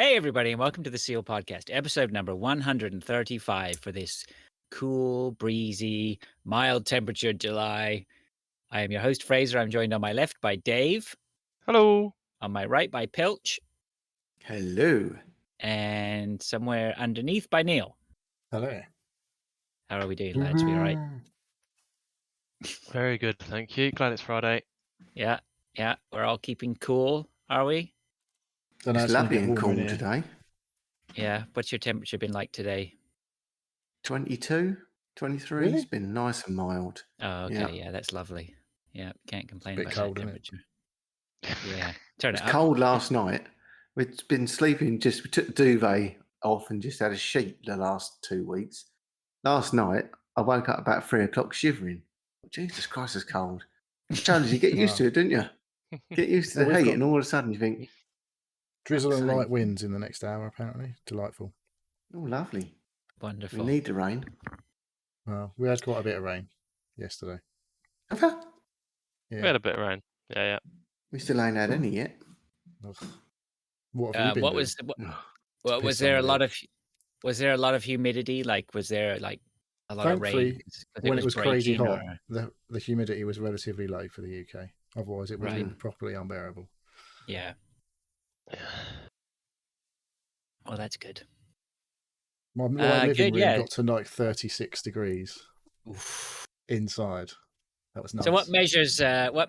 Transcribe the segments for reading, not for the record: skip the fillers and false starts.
Hey, everybody, and welcome to the Seal Podcast, episode number 135 for this cool, breezy, mild temperature July. I am your host, Fraser. I'm joined on my left by Dave, Hello. on my right by Pilch, Hello. and somewhere underneath by Neil. Hello. How are we doing, lads? We all right? Very good, thank you. Glad it's Friday. Yeah, we're all keeping cool, are we? Don't know, It's gonna lovely get and warmer in cool here. today. Yeah. What's your temperature been like today? 22, 23. Really? It's been nice and mild. Oh, okay. Yeah. Yeah, that's lovely. Yeah, can't complain bit about cold, that isn't it? temperature. Yeah, It turn was it up. cold last night. We've been sleeping, we took the duvet off and just had a sheet the last 2 weeks. Last night, I woke up about 3 o'clock shivering. Jesus Christ, it's cold. Charles, you get used to it, don't you? Get used to Well, the we've heat got and all of a sudden you think, drizzle and fuck's light sake. winds in the next hour, apparently. Delightful. Oh, lovely. We Wonderful. need the rain. Well, we had quite a bit of rain yesterday. Have you? We Yeah. had a bit of rain. Yeah. We still ain't had any yet. Ugh. What have you been What doing? was the, Oh, well, piss was there on a the lot of humidity? Like, was there like a lot of rain? Thankfully, 'cause when it was crazy breaking, hot, or- the humidity was relatively low for the UK. Otherwise, it would have been Right. properly unbearable. Yeah. Oh, that's good. My living good, room yeah. got to like 36 degrees Oof. inside. That was nice. So, what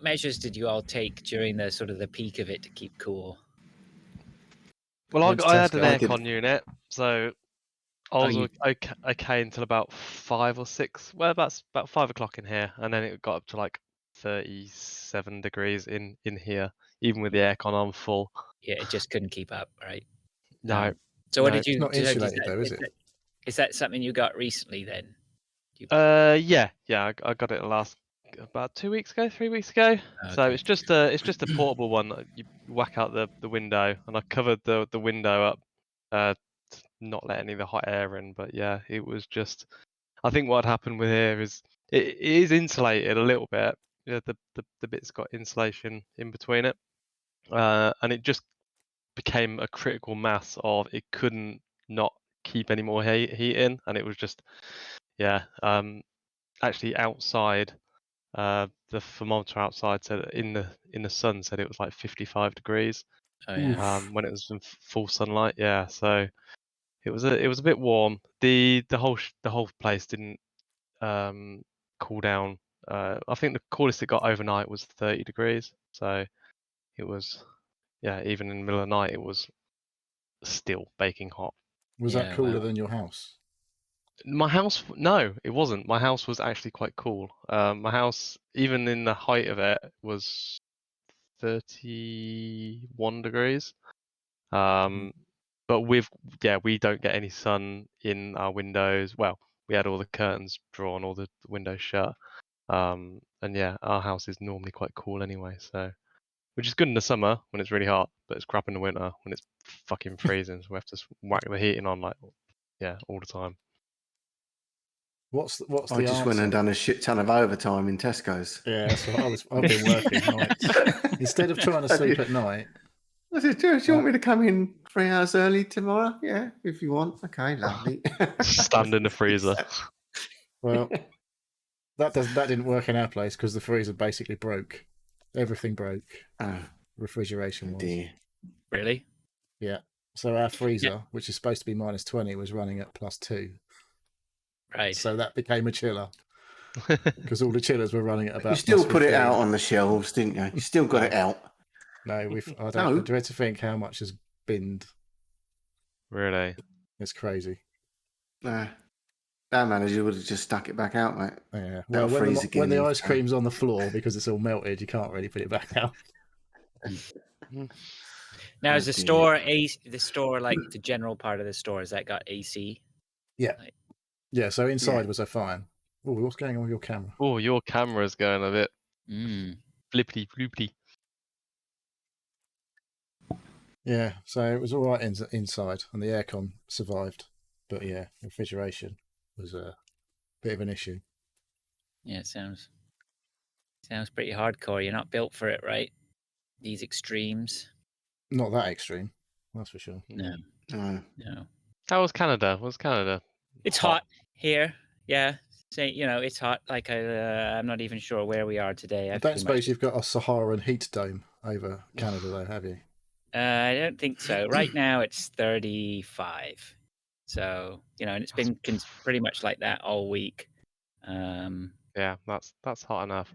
measures did you all take during the sort of the peak of it to keep cool? Well, Went to I had an Tesco. aircon unit, so I was okay until about 5 or 6. Well, that's about 5 o'clock in here, and then it got up to like 37 degrees in here, even with the aircon on full. Yeah, it just couldn't keep up, right? No. So, what No. did you? It's not is that- insulated though, is it? Is that something you got recently then? Yeah. I got it about 2 weeks ago, 3 weeks ago. So Okay. it's just a portable one. You whack out the window, and I covered the window up, to not let any of the hot air in. But yeah, it was just. I think what happened with here is it is insulated a little bit. Yeah, the bit's got insulation in between it, and it just became a critical mass of it couldn't not keep any more heat in, and it was just actually outside. The thermometer outside said in the sun said it was like 55 degrees. Oh yeah. When it was in full sunlight. Yeah, so it was a bit warm. The whole place didn't cool down. I think the coolest it got overnight was 30 degrees. So it was even in the middle of the night it was still baking hot. Was Yeah, that cooler wow. than your house? My house, no, it wasn't. My house was actually quite cool. My house, even in the height of it, was 31 degrees. But we don't get any sun in our windows. Well, we had all the curtains drawn, all the windows shut. And yeah, our house is normally quite cool anyway, so which is good in the summer when it's really hot, but it's crap in the winter when it's fucking freezing. So we have to whack the heating on all the time. What's I the just answer? went and done a shit ton of overtime in Tesco's. Yeah, that's what I've been working nights. Instead of trying to sleep at night. I said, do you want me to come in 3 hours early tomorrow? Yeah, if you want. Okay, lovely. Stand in the freezer. Well, that didn't work in our place because the freezer basically broke. Everything broke. Oh, Refrigeration was. dear. Really? Yeah. So our freezer, which is supposed to be -20, was running at +2. Right. So that became a chiller because all the chillers were running at about. You still put it +15. out on the shelves, didn't you? You still got it out. No, I No. dread to think how much has binned. Really? It's crazy. Nah. Our manager would have just stuck it back out, mate. Yeah. That'll Well, freeze when again the in ice time. cream's on the floor because it's all melted, you can't really put it back out. Now, Oh, is the dear. store like the general part of the store? Has that got AC? Yeah. Like- Yeah. So inside Yeah. was a fine. Oh, what's going on with your camera? Oh, your camera's going a bit Mm. flippity floopity. Yeah, so it was all right inside, and the aircon survived. But yeah, refrigeration was a bit of an issue. Yeah, it sounds pretty hardcore. You're not built for it, right? These extremes. Not that extreme. that's for sure. No, No. no. How was Canada? Was Canada? It's hot here. Yeah. Say, it's hot. Like I'm not even sure where we are today. I I've don't pretty suppose much. you've got a Saharan heat dome over Canada, though, have you? I don't think so. Right now it's 35. So and it's been pretty much like that all week. Yeah, that's hot enough.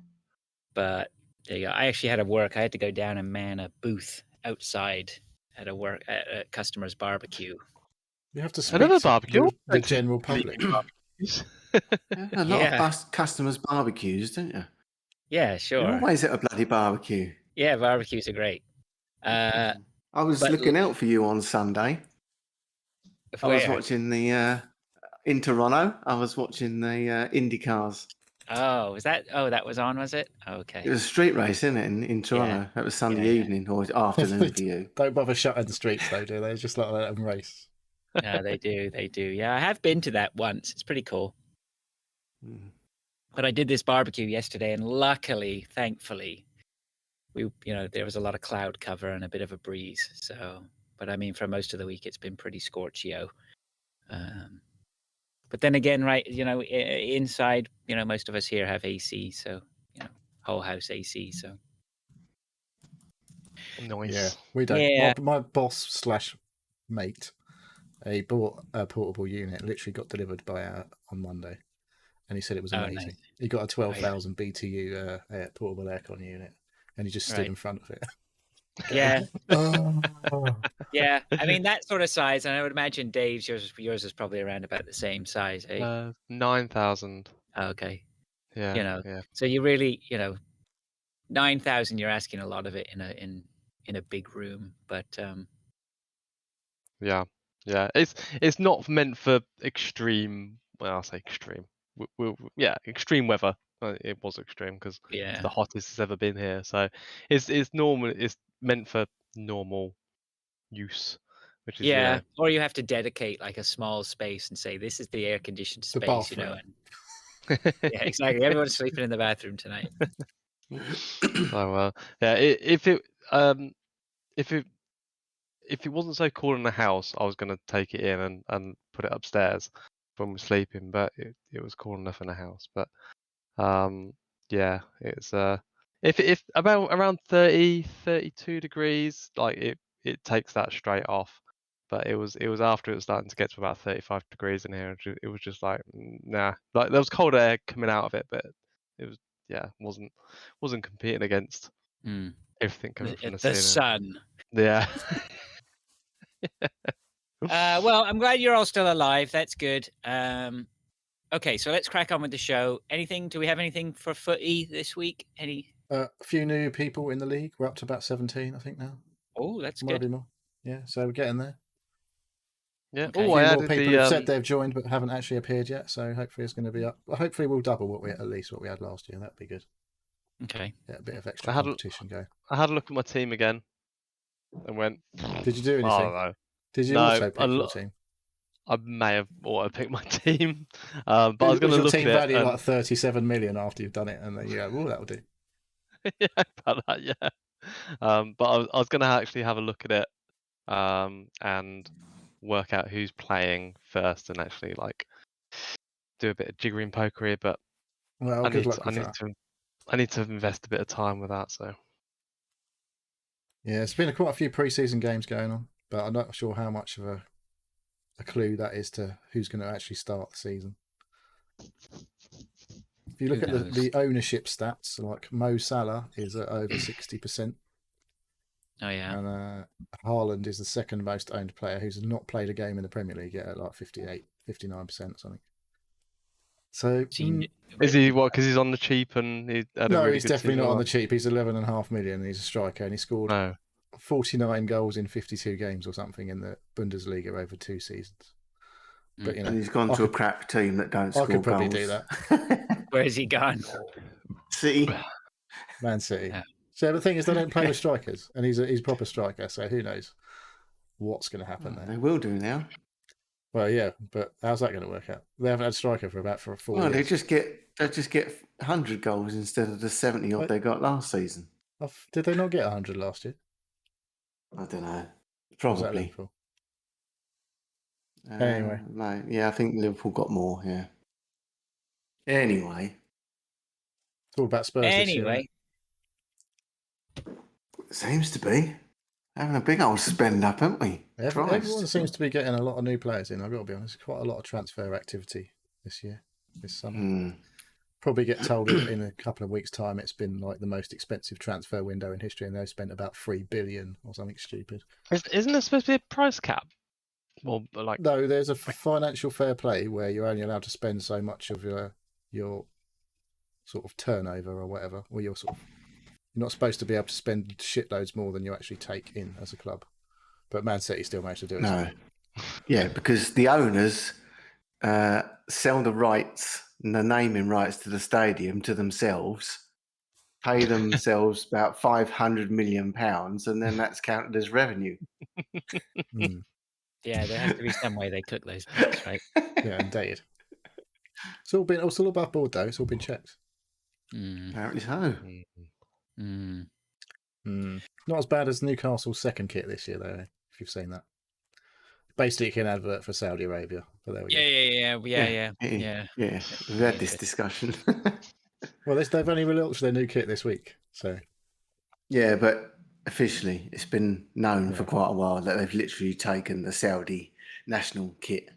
But there you go. I actually had to work. I had to go down and man a booth outside at a customer's barbecue. You have to speak Another to barbecue. the general public. You have a lot of customers' barbecues, don't you? Yeah, You're sure. always at a bloody barbecue. Yeah, barbecues are great. I was but- looking out for you on Sunday. I was Where? watching the in Toronto. I was watching the Indy cars. Oh, that was on, was it? Okay. It was a street race, isn't it, in Toronto? That was Sunday Yeah. evening or afternoon for you. Don't bother shutting the streets, though, do they? Just let them race. No, they do. They do. Yeah, I have been to that once. It's pretty cool. Mm. But I did this barbecue yesterday, and luckily, thankfully, there was a lot of cloud cover and a bit of a breeze. So, but I mean, for most of the week, it's been pretty scorchio. But then again, right, inside, most of us here have AC, so whole house AC. So Nice. Yeah, we don't. Yeah. My boss / mate, he bought a portable unit. Literally got delivered on Monday, and he said it was Oh, amazing. nice. He got a 12,000 BTU portable aircon unit, and he just stood Right. in front of it. Yeah, Oh. yeah. I mean that sort of size, and I would imagine Dave's yours is probably around about the same size. 9,000. Okay. Yeah. Yeah. So you really, 9,000. You're asking a lot of it in a big room, but Yeah. Yeah. It's not meant for extreme. Well, I'll say extreme. Extreme weather. It was extreme because it's yeah, the hottest it's ever been here. So it's normal. It's meant for normal use, which is yeah. Or you have to dedicate like a small space and say this is the air conditioned The space, bathroom. Yeah, exactly. Everyone's sleeping in the bathroom tonight. Oh well, yeah. If it wasn't so cool in the house, I was gonna take it in and put it upstairs when we're sleeping. But it was cool enough in the house. But yeah, it's if about around 30, 32 degrees, like it takes that straight off. But it was after it was starting to get to about 35 degrees in here. It was just like nah, like there was cold air coming out of it, but it was wasn't competing against Hmm. everything coming from the The ceiling. sun. Yeah. Well, I'm glad you're all still alive. That's good. Okay, so let's crack on with the show. Do we have anything for footy this week? A few new people in the league. We're up to about 17, I think now. Oh, that's Might good. be more. Yeah, so we're getting there. Yeah. Okay. A Oh, few I more added people have said the they've joined but haven't actually appeared yet. So hopefully it's going to be up. Hopefully we'll double at least what we had last year. That'd be good. Okay. Yeah, a bit of extra I had a- competition going. I had a look at my team again and went. Did you do I anything? don't know. Did you No, also pick I your lo- team? I may have auto picked my team, but I was Was going to your look team at value it. like 37 million after you've done it, and then you go, "Oh, that'll do." Yeah, about that, yeah. But I was going to actually have a look at it and work out who's playing first and actually like do a bit of jiggery and pokery. But Well, I good need luck to, with that. I need to invest a bit of time with that. So Yeah, it's been quite a few pre-season games going on, but I'm not sure how much of a clue that is to who's going to actually start the season. If you look Who at knows? the ownership stats, like Mo Salah is at over 60%, Oh yeah. and Haaland is the second most owned player who's not played a game in the Premier League yet at like 59% or something. So is he what? Because he's on the cheap and he had a no, really he's good definitely season not on or the cheap. He's 11.5 million. And he's a striker, and he scored No. 49 goals in 52 games or something in the Bundesliga over 2 seasons. But you know, And he's gone I to a could- crap team that don't I score could probably goals. do that. Where's he gone? City. Man City. Yeah. So the thing is, they don't play with strikers, and he's a proper striker. So who knows what's going to happen They there? will do now. Well, yeah, but how's that going to work out? They haven't had a striker for 4 Well, years. they just get 100 goals instead of the 70 odd But- they got last season. Did they not get 100 last year? I don't know. Or was that Probably. Liverpool? Anyway. No, yeah, I think Liverpool got more. Yeah. Anyway, It's all about Spurs this year. Anyway, seems to be having a big old spend up, haven't we? Everyone Christ. seems to be getting a lot of new players in. I've got to be honest. Quite a lot of transfer activity this year, this summer. Hmm. Probably get told in a couple of weeks' time it's been like the most expensive transfer window in history, and they've spent about 3 billion or something stupid. Isn't there supposed to be a price cap? Well, like No, there's a financial fair play where you're only allowed to spend so much of your sort of turnover or whatever, or you're not supposed to be able to spend shitloads more than you actually take in as a club. But Man City still managed to do it. No. Yeah, because the owners sell the rights and the naming rights to the stadium to themselves, pay themselves about £500 million, and then that's counted as revenue. Mm. yeah, there has to be some way they cook those books, right? Yeah, indeed. It's all above board though. It's all been checked. Mm, Apparently so. mm. Not as bad as Newcastle's second kit this year though, if you've seen that. Basically an advert for Saudi Arabia, but there we go. Yeah. Yeah, we've had this discussion. Well, they've only relaunched their new kit this week, so Yeah, but officially, it's been known for Yeah. quite a while that they've literally taken the Saudi national kit.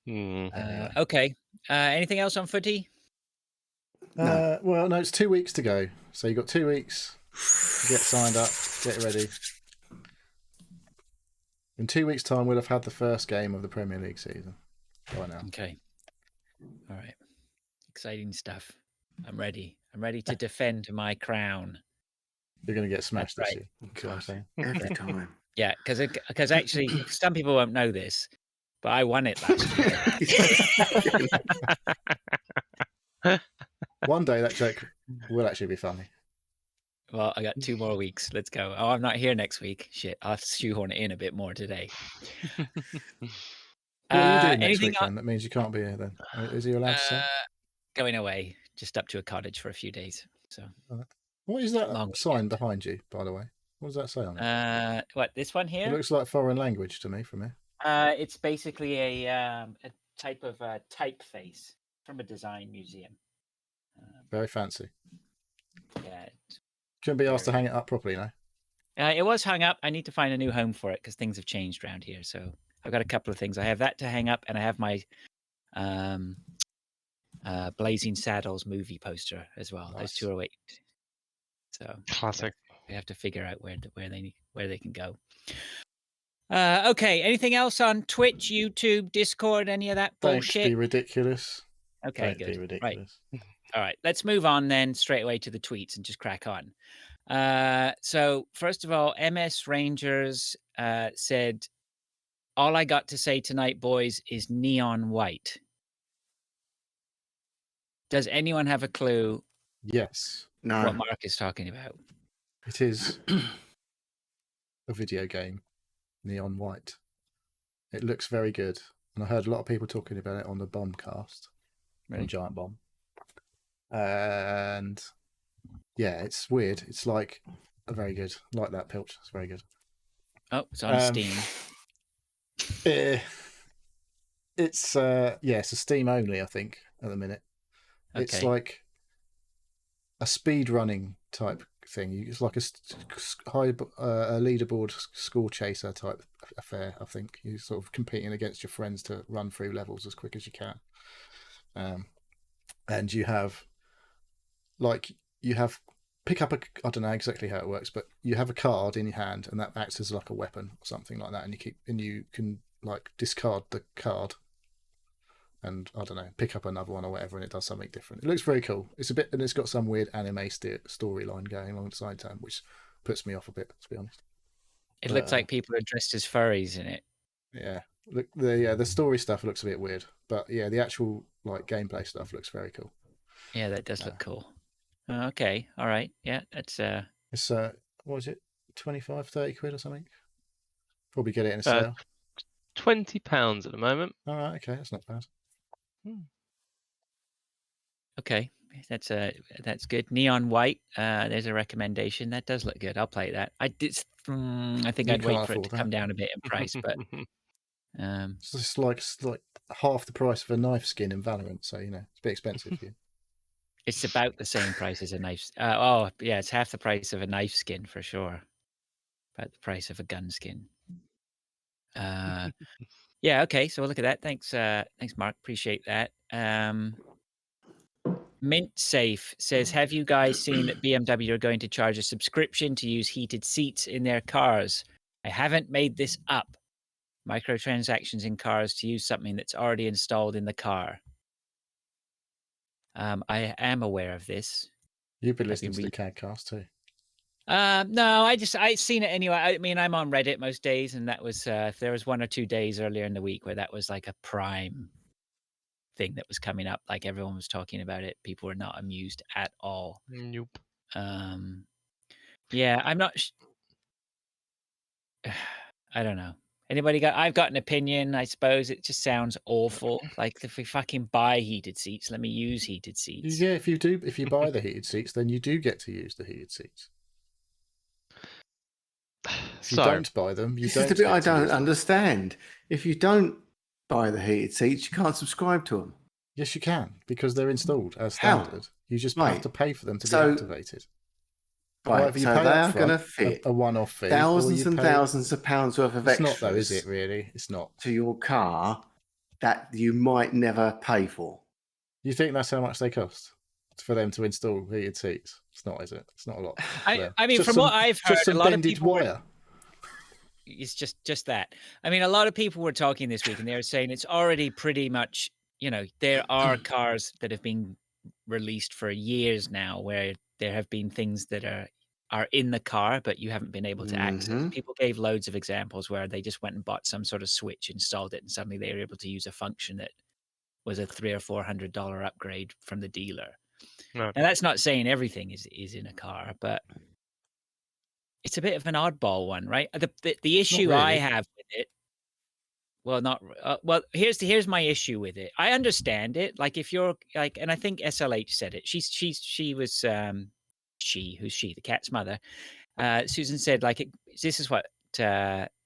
Anyway. Okay. Anything else on footy? No. Well, no, it's 2 weeks to go, so you've got 2 weeks to get signed up, get ready. In 2 weeks' time, we'll have had the first game of the Premier League season by now. Okay. All right. Exciting stuff. I'm ready. I'm ready to defend my crown. You're going to get smashed That's this year. That's what I'm saying. Every time. Yeah, because actually, some people won't know this, but I won it last year. One day that joke will actually be funny. Well, I got 2 more weeks. Let's go. Oh, I'm not here next week. Shit, I'll have to shoehorn it in a bit more today. What are you doing next anything week then? That means you can't be here then. Is he allowed to say? Going away, just up to a cottage for a few days. So, What is that long sign behind you, by the way? What does that say on it? what, this one It here? looks like foreign language to me from here. It's basically a type of typeface from a design museum. Very fancy. Yeah. Couldn't be asked to hang it up properly, no? It was hung up. I need to find a new home for it because things have changed around here. So I've got a couple of things. I have that to hang up, and I have my Blazing Saddles movie poster as well. Those Nice. two are waiting. So classic. we have to figure out where they can go. Okay. Anything else on Twitch, YouTube, Discord, any of that Don't bullshit? be ridiculous. Okay, Don't good. be ridiculous. Right. All right. Let's move on then straight away to the tweets and just crack on. So first of all, MS Rangers said, "All I got to say tonight, boys, is neon white." Does anyone have a clue Yes, No. what Mark is talking about? it is a video game, Neon White. It looks very good, and I heard a lot of people talking about it on the Bombcast, on Really? Giant Bomb. And yeah, it's weird. It's like very good, like that Pilch. It's very good. Oh, it's on Steam. It's it's a Steam only, I think, at the minute. It's Okay. like a speed running type thing. It's like a leaderboard score chaser type affair. I think you're sort of competing against your friends to run through levels as quick as you can. And you have pick up I don't know exactly how it works, but you have a card in your hand, and that acts as like a weapon or something like that. And you can like discard the card. And I don't know, pick up another one or whatever, and it does something different. It looks very cool. And it's got some weird anime storyline going alongside time, which puts me off a bit, to be honest. It looks like people are dressed as furries in it. Yeah, look, the story stuff looks a bit weird, but yeah, the actual like gameplay stuff looks very cool. Yeah, that does look cool. Okay, all right. Yeah, that's It's what is it, 25, 30 quid or something? Probably get it in a sale. £20 at the moment. All right, okay, that's not bad. okay. That's good. Neon white. There's a recommendation. That does look good. I'll play that. I think You I'd wait can't for it to afford that. come down a bit in price, but It's just like half the price of a knife skin in Valorant, so it's a bit expensive for you. it's about the same price as a knife. Oh yeah, it's half the price of a knife skin for sure. About the price of a gun skin. Yeah. Okay. So we'll look at that. Thanks, Mark. Appreciate that. Mint Safe says, have you guys seen that BMW are going to charge a subscription to use heated seats in their cars? I haven't made this up. Microtransactions in cars to use something that's already installed in the car. I am aware of this. You've been listening to the CADcast too. No, I seen it anyway. I mean, I'm on Reddit most days, and that was there was 1 or 2 days earlier in the week where that was like a prime thing that was coming up. Like everyone was talking about it. People were not amused at all. Nope. Yeah, I'm not. I don't know. Anybody got? I've got an opinion. I suppose it just sounds awful. Like if we fucking buy heated seats, let me use heated seats. Yeah, if you buy the heated seats, then you do get to use the heated seats. If you don't buy them, you This don't. is the bit I get to don't use them. understand. If you don't buy the heated seats, you can't subscribe to them. Yes, you can, because they're installed as How? standard. You just Right. have to pay for them to So- be activated. Right, Either you so pay they up are front, going to fit a one-off fee, or thousands you and pay- thousands of pounds worth of It's extras not though, is it? Really, it's not. to your car that you might never pay for. You think that's how much they cost for them to install heated seats? It's not, is it? It's not a lot. I mean, Just from what I've heard, just a some lot of bended people were- wire. It's just that. I mean, a lot of people were talking this week, and they were saying it's already pretty much. There are cars that have been released for years now, where there have been things that are in the car, but you haven't been able to access. Mhm. People gave loads of examples where they just went and bought some sort of switch, installed it, and suddenly they were able to use a function that was a $300 or $400 upgrade from the dealer. No. Now, that's not saying everything is in a car, but it's a bit of an oddball one, right? The issue I really. have with it, well, not well. Here's my issue with it. I understand it. Like if you're like, and I think SLH said it. Who's she? The cat's mother. Susan said this is what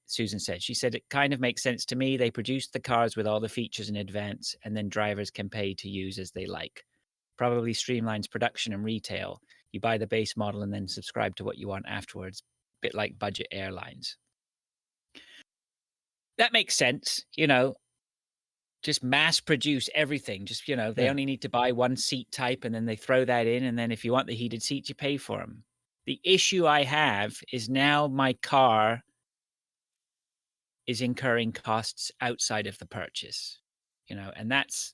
Susan said. She said it kind of makes sense to me. They produced the cars with all the features in advance, and then drivers can pay to use as they like. Probably streamlines production and retail. You buy the base model and then subscribe to what you want afterwards. Bit like budget airlines. That makes sense, just mass produce everything. Just, they Yeah. only need to buy one seat type and then they throw that in. And then if you want the heated seats, you pay for them. The issue I have is now my car is incurring costs outside of the purchase, and that's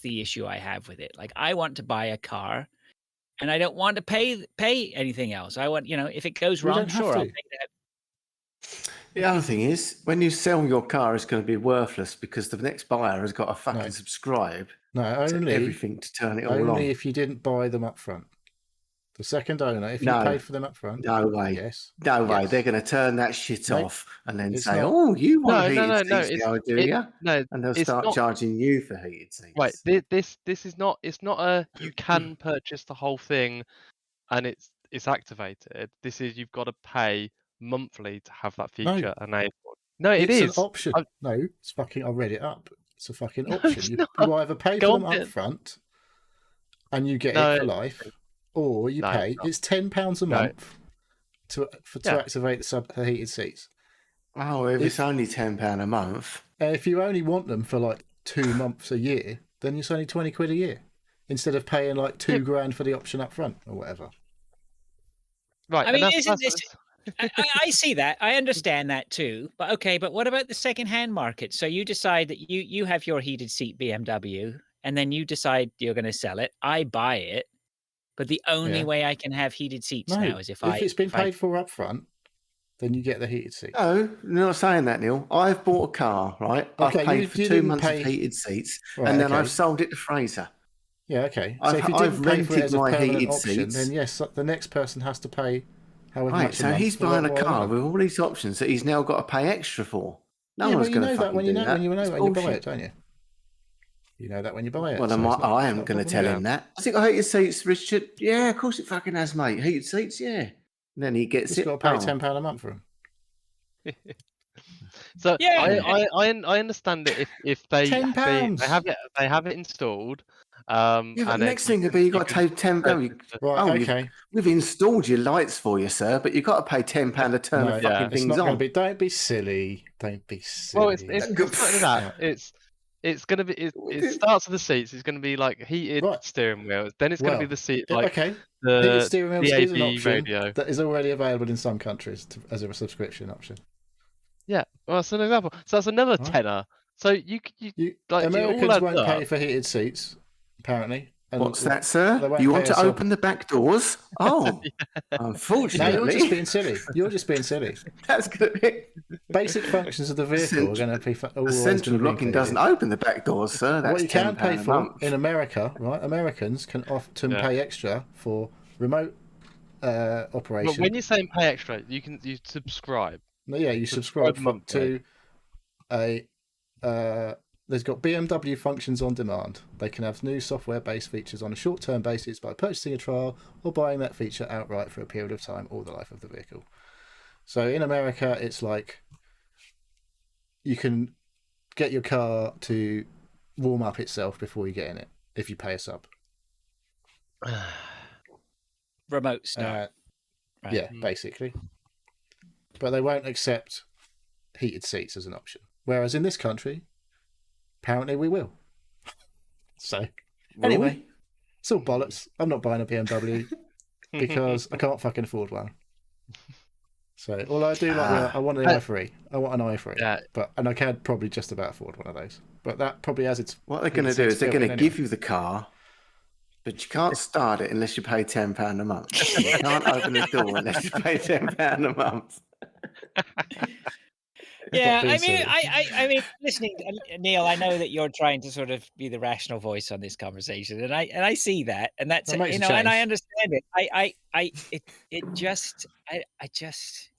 the issue I have with it. Like I want to buy a car and I don't want to pay anything else. I want, if it goes You wrong, don't have sure, I'll to. pay that. The other thing is, when you sell your car, it's going to be worthless because the next buyer has got to fucking No. subscribe No, to only everything to turn it all on. only if you didn't buy them up front. The second owner, if you No. paid for them up front, No way. yes. No way. Yes. They're going to turn that shit Mate, off and then it's say, not. "Oh, you want No, heated no, seats it's- now, do it- you?" No, And they'll it's start not- charging you for heated seats. right. This is not. It's not a. You can purchase the whole thing, and it's activated. This is you've got to pay monthly to have that No. feature enabled. No, it It's is an option. I- No, it's fucking. I read it up. It's a fucking No, option. it's You, not. you either pay Go for them on up then. front, and you get No, it for life, or you No, pay. it's not. It's £10 a No. month to Yeah. activate the heated seats. Oh, if If- it's only £10 a month. If you only want them for like 2 months a year, then it's only 20 quid a year instead of paying like Yeah. £2,000 for the option up front or whatever. Right. I and mean, that's- isn't that's- this? I see that. I understand that too. But okay, but what about the second-hand market? So you decide that you have your heated seat BMW, and then you decide you're going to sell it. I buy it, but the only Yeah. way I can have heated seats No, now is if it's been if I- paid for up front, then you get the heated seat. No, you're not saying that, Neil. I've bought a car, right? Okay, I've paid you for 2 didn't months pay- of heated seats, Right, and then okay. I've sold it to Fraser. Yeah, okay. So I've- if you I've didn't pay for it rented as a my permanent heated option, seats. then yes, the next person has to pay however Right, much. so month he's for buying a what I car want. with all these options that he's now got to pay extra for. No Yeah, one's but you going to know fucking that when you do know that. when you It's buy bullshit. it, don't you? You know that when you buy it. Well, so it's not- I it's am not a going to problem. tell Yeah. him that. I think I heated seats, Richard. Yeah, of course it fucking has, mate. Heated seats, yeah. And then he gets Just it. got to pay Oh. £10 a month for them. So Yeah. I understand it if they £10. they have it installed. Yeah, but and the it- next thing would be you've got to pay £10. Right, okay. We've installed your lights for you, sir, but you've got to pay £10 to turn the No, fucking it's things not going on. to be. Don't be silly. Don't be silly. Well, it's not only that. It's going to be. It starts with the seats. It's going to be like heated Right. steering wheels. Then it's going to be the seat like okay. the Heated steering wheels is an DAB option radio. that is already available in some countries as a subscription option. Yeah, well, that's an example. So that's another Right. tenner. So you like Americans it all adds won't pay up. for heated seats, apparently. And What's that, sir? they won't You pay want to us up. open the back doors? Oh, No, unfortunately. you're just being silly. You're just being silly. That's going to be... Basic functions of the vehicle are going to be The central locking doesn't open the back doors, sir. That's What you can £10 pay a for month. in America, right? Americans can often pay extra for remote operation. But when you're saying pay extra, you subscribe. No, yeah, you subscribe monthly. to a. There's got BMW functions on demand. They can have new software-based features on a short-term basis by purchasing a trial or buying that feature outright for a period of time or the life of the vehicle. So in America, it's like you can get your car to warm up itself before you get in it if you pay a sub. Remote start. Right. Yeah, basically. But they won't accept heated seats as an option. Whereas in this country, apparently we will. So, anyway, it's all bollocks. I'm not buying a BMW because I can't fucking afford one. So, all I do I want an i3. I want an i3. Yeah. And I can probably just about afford one of those. But that probably has its. What they're going to do is they're going to give you the car, but you can't start it unless you pay £10 a month. You can't open the door unless you pay £10 a month. Yeah, being I mean, silly. I mean, listening, Neil. I know that you're trying to sort of be the rational voice on this conversation, and I see that, and that's That makes a and I change. understand it.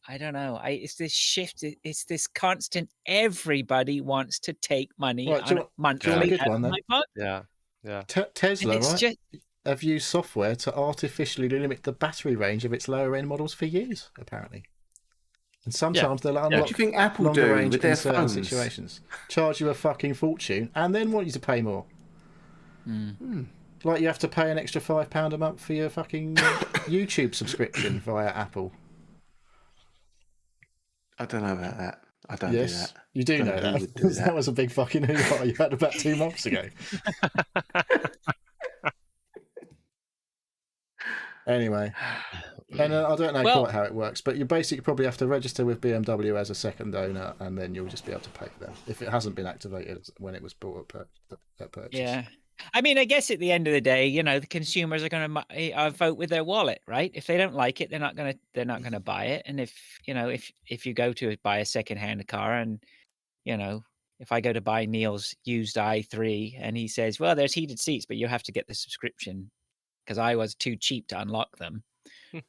I don't know. It's this shift. It's this constant. Everybody wants to take money Right, do you on do you want a monthly good out one of then? my pocket. Yeah. Tesla, And it's right? just Have used software to artificially limit the battery range of its lower end models for years, apparently. And sometimes they'll What unlock do you think Apple longer do range with in their certain phones? situations. Charge you a fucking fortune and then want you to pay more. Like you have to pay an extra £5 a month for your fucking YouTube subscription via Apple. I don't know about that. I don't do Yes, that. you do Don't know know who that. would do that that. was a big fucking hoo-ha you had about 2 months ago. Anyway, and I don't know Well- quite how it works, but you basically probably have to register with BMW as a second owner, and then you'll just be able to pay them if it hasn't been activated when it was bought at purchase. yeah. I mean, I guess at the end of the day, the consumers are going to vote with their wallet, right? If they don't like it, they're not going to buy it. And if you go to buy a secondhand car, and if I go to buy Neil's used i3, and he says, "Well, there's heated seats, but you have to get the subscription because I was too cheap to unlock them."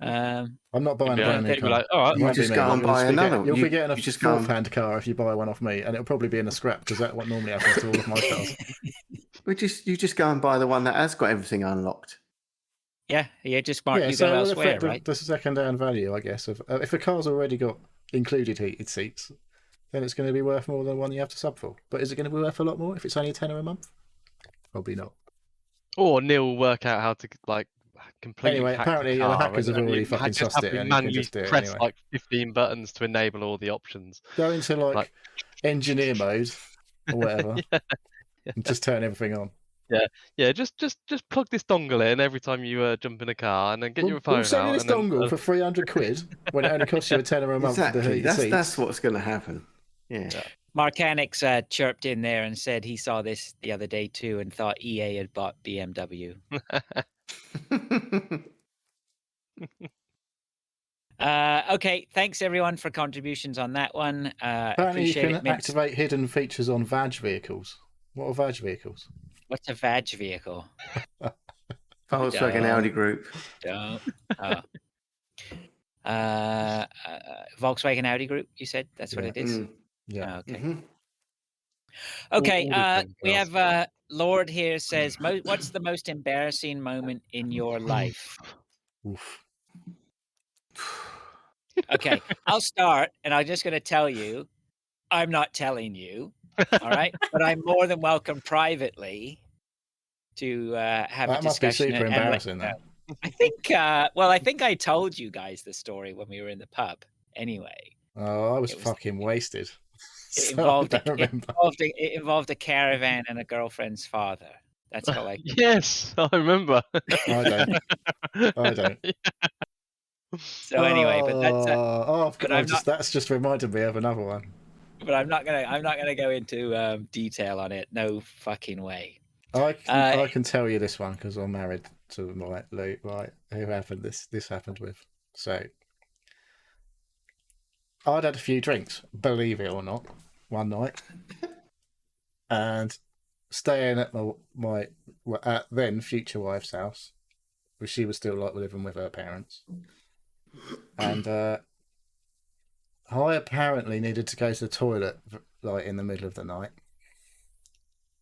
I'm not buying a Yeah, brand new they'd be car. like, all right, It You won't be just me. go and You'll buy just be another. You'll be getting a You just go and- fourth-hand car if you buy one off me, and it'll probably be in a scrap because that's what normally happens to all of my cars. You just go and buy the one that has got everything unlocked. Yeah, just smart. Yeah, You so go it will elsewhere, affect right? the second-hand value, I guess. Of if a car's already got included heated seats, then it's going to be worth more than one you have to sub for. But is it going to be worth a lot more if it's only £10 a month? Probably not. Or Neil will work out how to completely. Anyway, hack the apparently the car, hackers have and already you fucking just sussed have it, to and you can manually just do it press anyway. like 15 buttons to enable all the options. Go into Like- engineer mode or whatever, and just turn everything on. Yeah, just plug this dongle in every time you jump in a car, and then get your phone We'll sell you out. this and then, dongle for £300 when it only costs you £10 a month for the Exactly. heated seats. That's what's going to happen. Yeah. Mark Annex chirped in there and said he saw this the other day too and thought EA had bought BMW. Okay, thanks everyone for contributions on that one. Apparently, you Appreciate can it. Mince. activate hidden features on VAG vehicles. What are VAG vehicles? What's a VAG vehicle? Volkswagen Yeah. Audi Group. Don't. Oh. Volkswagen Audi Group. You said that's what Yeah. it is. Mm. Yeah. Okay. Mhm. Okay. All the same We cars. have Lord here says, what's the most embarrassing moment in your life? Oof. Okay, I'll start, and I'm just going to tell you, I'm not telling you, all right? But I'm more than welcome privately to have a That must be discussion. super and let embarrassing, you though. know. I think, I think I told you guys the story when we were in the pub. Anyway, Oh, I was It was- fucking wasted. it So involved I don't remember. it involved a caravan and a girlfriend's father. That's how I. Yes, I remember. I don't. I don't. So anyway, but that's. I've I'm just that's just reminded me of another one. But I'm not gonna go into detail on it. No fucking way. I can tell you this one because I'm married to my Luke, right? Who happened this happened with. So I'd had a few drinks, believe it or not, one night, and staying at my at then future wife's house, where she was still like living with her parents, and I apparently needed to go to the toilet like in the middle of the night,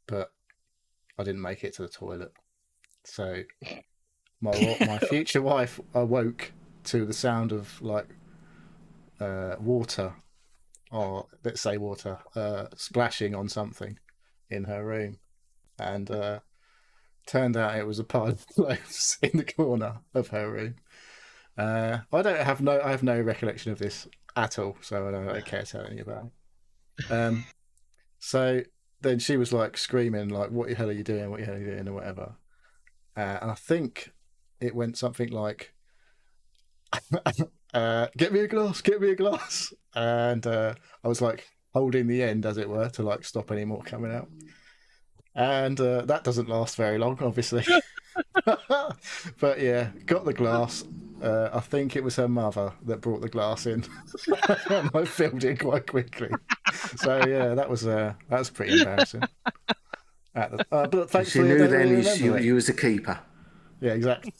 but I didn't make it to the toilet. So my future wife awoke to the sound of like water, or let's say water, splashing on something in her room, and turned out it was a pile of clothes in the corner of her room. I have no recollection of this at all, so I don't care telling you about it. So then she was like screaming, like, "What the hell are you doing? What the hell are you doing?" or whatever. And I think it went something like, "Get me a glass, get me a glass." And I was like holding the end, as it were, to like stop any more coming out. And that doesn't last very long, obviously. But yeah, got the glass. I think it was her mother that brought the glass in. And I filled it quite quickly. So yeah, that was pretty embarrassing. But thankfully, She I knew don't then really remember it. you was a keeper. Yeah, exactly.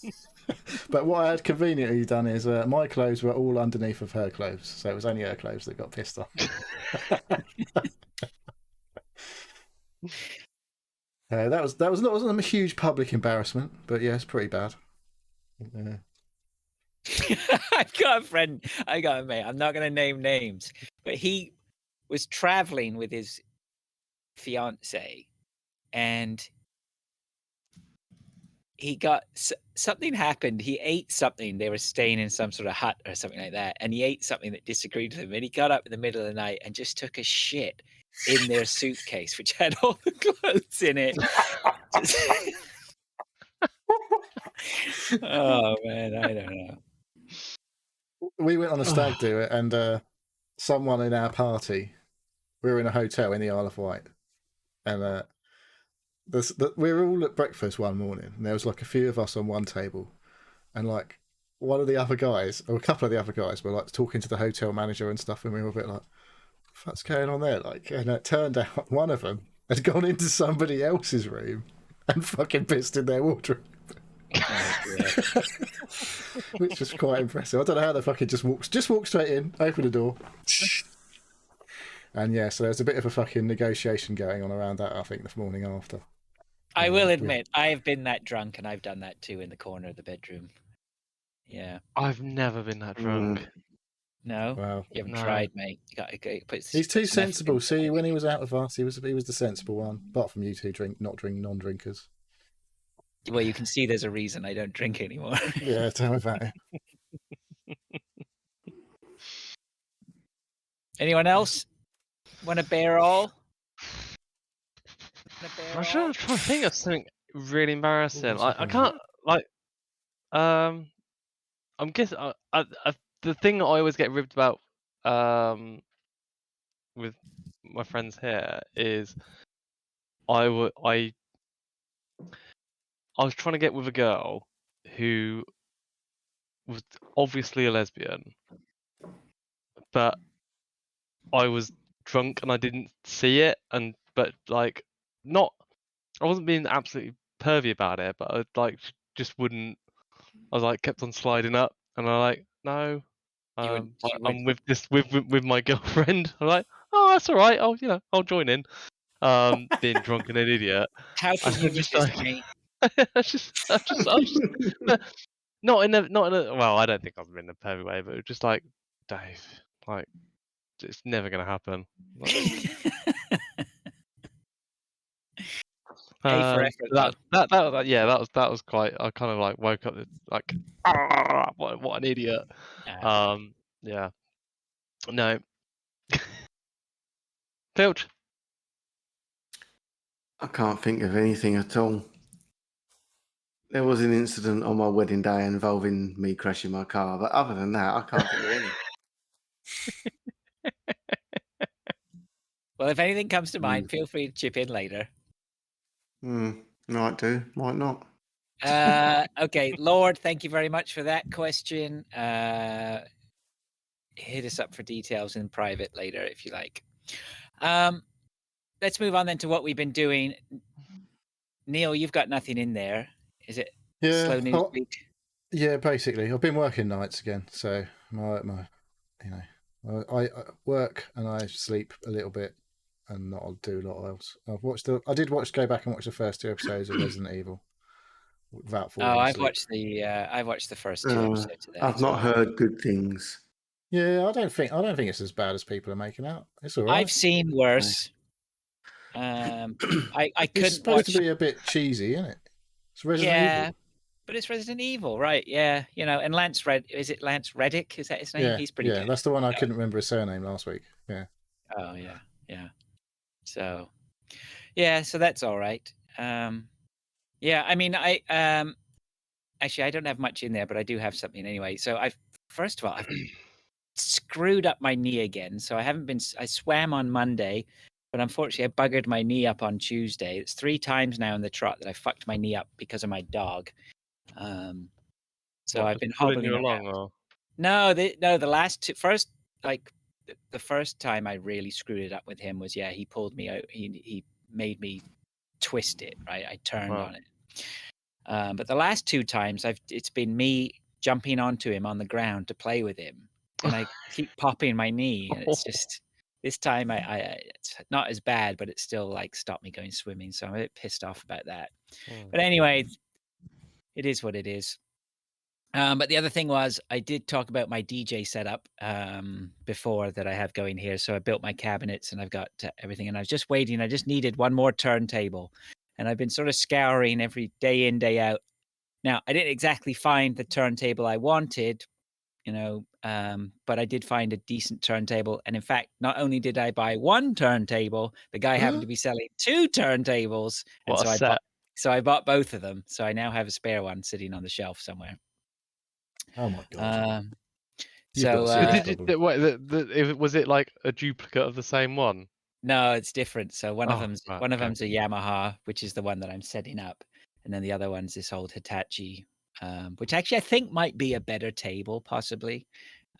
But what I had conveniently done is my clothes were all underneath of her clothes, so it was only her clothes that got pissed off. That wasn't a huge public embarrassment, but yeah, it's pretty bad. Yeah. I got a friend. I got a mate. I'm not going to name names, but he was traveling with his fiance, and he got something happened. He ate something. They were staying in some sort of hut or something like that, and he ate something that disagreed with him. And he got up in the middle of the night and just took a shit in their suitcase, which had all the clothes in it. Oh man, I don't know. We went on a stag do, and someone in our party, we were in a hotel in the Isle of Wight, and we were all at breakfast one morning, and there was like a few of us on one table, and like one of the other guys, or a couple of the other guys, were like talking to the hotel manager and stuff, and we were a bit like, "What's going on there?" Like, and it turned out one of them had gone into somebody else's room and fucking pissed in their wardrobe. Which was quite impressive. I don't know how they fucking just walk straight in, open the door, and yeah. So there was a bit of a fucking negotiation going on around that, I think, the morning after. I will admit, I have been that drunk, and I've done that too in the corner of the bedroom. Yeah. I've never been that drunk. No, Wow. you haven't No. tried, mate. You got to put. He's too some effort sensible. into See, it. when he was out of us, he was the sensible one. Apart from you two non-drinkers. Well, you can see there's a reason I don't drink anymore. Yeah, tell me about it. Anyone else want to bear all? I'm trying to think of something really embarrassing. what's I can't like. I'm guessing. The thing that I always get ribbed about with my friends here is I was trying to get with a girl who was obviously a lesbian, but I was drunk and I didn't see it, but like not. I wasn't being absolutely pervy about it, but I like just wouldn't. I was like kept on sliding up, and I'm like, no, I'm with my girlfriend. I'm like, oh, that's all right. I'll join in. being drunk and an idiot. How can you I'm just resist like, me? I just not in a well, I don't think I've been in a perfect way, but it was just like, Dave, like, it's never gonna happen. Like, A for effort, though. that was quite. I kind of like woke up like, what an idiot. Yeah, no, Filch. I can't think of anything at all. There was an incident on my wedding day involving me crashing my car, but other than that, I can't think of any. Well, if anything comes to mind, feel free to chip in later. Might do, might not. Okay, Lord, thank you very much for that question. Hit us up for details in private later if you like. Let's move on then to what we've been doing. Neil, you've got nothing in there. Is it slow news week? Yeah, basically. I've been working nights again, so I work and I sleep a little bit, and not do a lot else. I did go back and watch the first 2 episodes of Resident Evil. Without falling I've asleep. I've watched the first 2 episodes of that. I've not heard good things. Yeah, I don't think it's as bad as people are making out. It's all right. I've seen worse. I couldn't It's supposed to be a bit cheesy, isn't it? It's Resident Evil. But it's Resident Evil, right? Yeah, and Lance Reddick? Is that his name? Yeah, He's pretty good. That's the one I couldn't remember his surname last week. Yeah. Oh yeah. So, so that's all right. Yeah, I mean, I actually I don't have much in there, but I do have something anyway. So I've screwed up my knee again. So I swam on Monday, but unfortunately I buggered my knee up on Tuesday. It's 3 times now in the trot that I fucked my knee up because of my dog. So I've been hobbling you around. along, or? No, the first time I really screwed it up with him was, he pulled me out. He made me twist it, right? I turned on it. But the last 2 times it's been me jumping onto him on the ground to play with him, and I keep popping my knee, and it's just this time it's not as bad, but it's still like stopped me going swimming, so I'm a bit pissed off about that. But anyway, it is what it is. But the other thing was, I did talk about my DJ setup before that I have going here. So I built my cabinets and I've got everything, and I was just waiting. I just needed one more turntable, and I've been sort of scouring every day in, day out. Now, I didn't exactly find the turntable I wanted, but I did find a decent turntable. And in fact, not only did I buy 1 turntable, the guy happened to be selling 2 turntables. And so I bought both of them. So I now have a spare one sitting on the shelf somewhere. Oh my god! Was it like a duplicate of the same one? No, it's different. So one of them's a Yamaha, which is the one that I'm setting up, and then the other one's this old Hitachi, which actually I think might be a better table, possibly.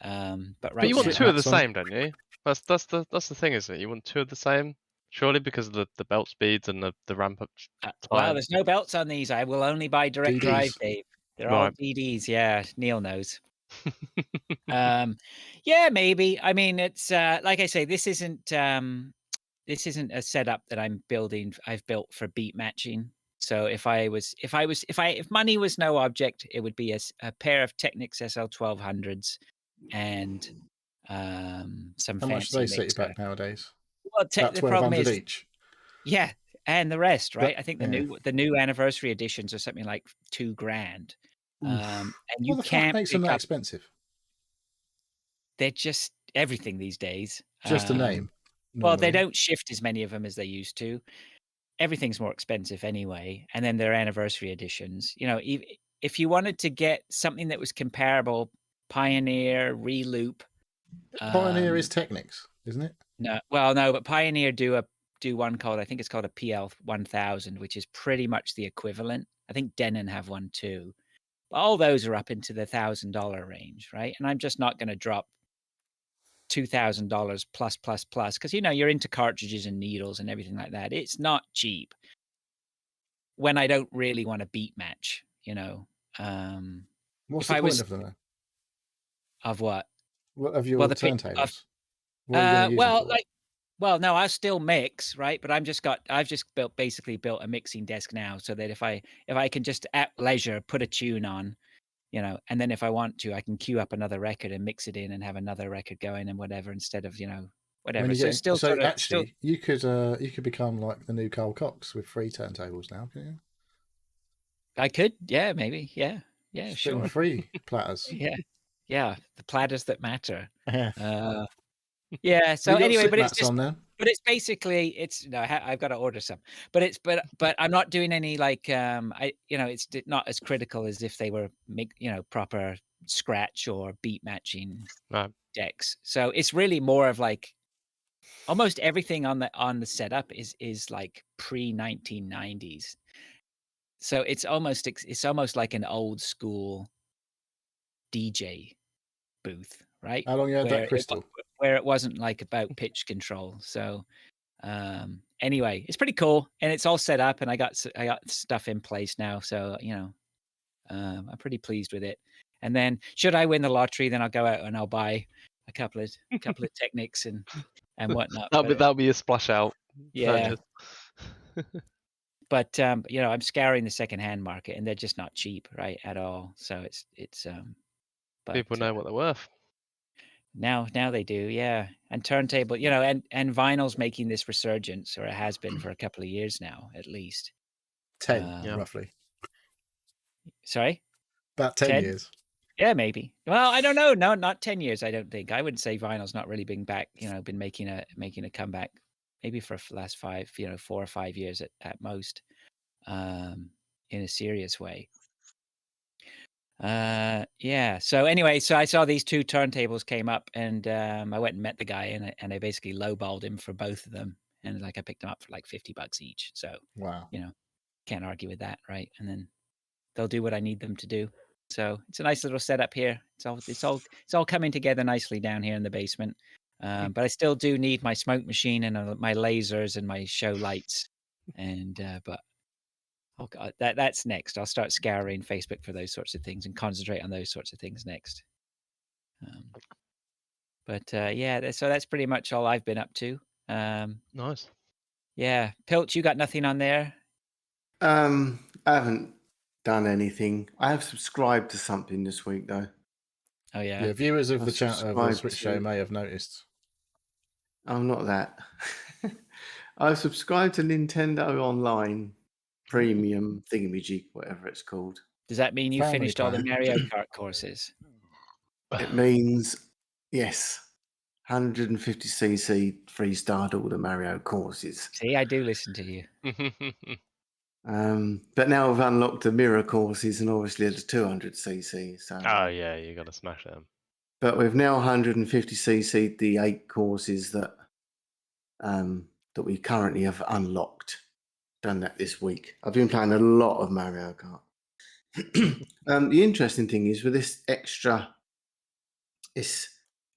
But you want 2 of the same, don't you? That's the thing, isn't it? You want 2 of the same, surely, because of the belt speeds and the ramp up time. Well, there's no belts on these. I will only buy direct drive, Dave. They're all DDs. Yeah, Neil knows. Yeah, maybe. I mean, it's like I say, this isn't a setup that I've built for beat matching. So if money was no object, it would be a pair of Technics SL1200s and some. How much do they set you back nowadays? Well, the problem is each. Yeah, and the rest, right? I think the new anniversary editions are something like $2,000. And you can't make them that expensive. They're just everything these days. Just a name. Well, they don't shift as many of them as they used to. Everything's more expensive anyway. And then their anniversary editions. If you wanted to get something that was comparable, Pioneer, Reloop. Pioneer is Technics, isn't it? No, but Pioneer do one called, I think it's called a PL1000, which is pretty much the equivalent. I think Denon have one too. But all those are up into the $1,000 range, right? And I'm just not going to drop $2,000 plus, because you're into cartridges and needles and everything like that. It's not cheap when I don't really want to beat match. What's the point of them then? Of what? What of your turntables? Well, no, I still mix, right? But I've just basically built a mixing desk now, so that if I can just at leisure put a tune on, and then if I want to, I can queue up another record and mix it in and have another record going and whatever, instead of whatever. When So you it's still so sort of actually, you could become like the new Carl Cox with 3 turntables now, can you? I could, yeah, maybe, yeah, Spin sure, 3 platters. yeah, the platters that matter. Yeah. Yeah. So You got anyway, slip but it's mats just, on there. but it's basically no, I've got to order some, but I'm not doing any like it's not as critical as if they were proper scratch or beat matching No. decks. So it's really more of like almost everything on the setup is like pre 1990s. So it's almost like an old school DJ booth, right? How long you had that crystal? Where it wasn't like about pitch control. So anyway, it's pretty cool, and it's all set up, and I got stuff in place now. So I'm pretty pleased with it. And then should I win the lottery, then I'll go out and I'll buy a couple of Technics and whatnot. That'll be a splash out. Yeah. Purchase. But I'm scouring the secondhand market, and they're just not cheap, right, at all. So it's but People know what they're worth. now they do, yeah. And turntable, and vinyl's making this resurgence, or it has been for a couple of years now, at least. 10, Yeah. roughly. Sorry? About 10 10? years. Yeah, maybe. Well, I don't know. No, not 10 years, I don't think. I wouldn't say vinyl's not really been back, been making a comeback, maybe for the last 4 or 5 years at most, in a serious way. Yeah. So anyway, so I saw these 2 turntables came up, and I went and met the guy, and I basically lowballed him for both of them, and like I picked them up for like $50 each. So Wow. can't argue with that, right? And then they'll do what I need them to do. So it's a nice little setup here. It's all coming together nicely down here in the basement. But I still do need my smoke machine and my lasers and my show lights, and but. Oh God, that's next. I'll start scouring Facebook for those sorts of things and concentrate on those sorts of things next. Yeah, so that's pretty much all I've been up to. Nice. Yeah, Pilch, you got nothing on there? I haven't done anything. I have subscribed to something this week though. Oh yeah. Yeah, viewers of I've the subscribed Switch to- Show may have noticed. I'm not that. I've subscribed to Nintendo Online Premium thingamajig, whatever it's called. Does that mean you Family finished all the plan. Mario Kart courses? It means yes, 150cc freestarred all the Mario courses. See, I do listen to you. But now I've unlocked the mirror courses and obviously the 200cc. So Oh yeah, you got to smash them. but we've now 150cc the 8 courses that we currently have unlocked. Done that this week. I've been playing a lot of Mario Kart. The interesting thing is with this extra, it's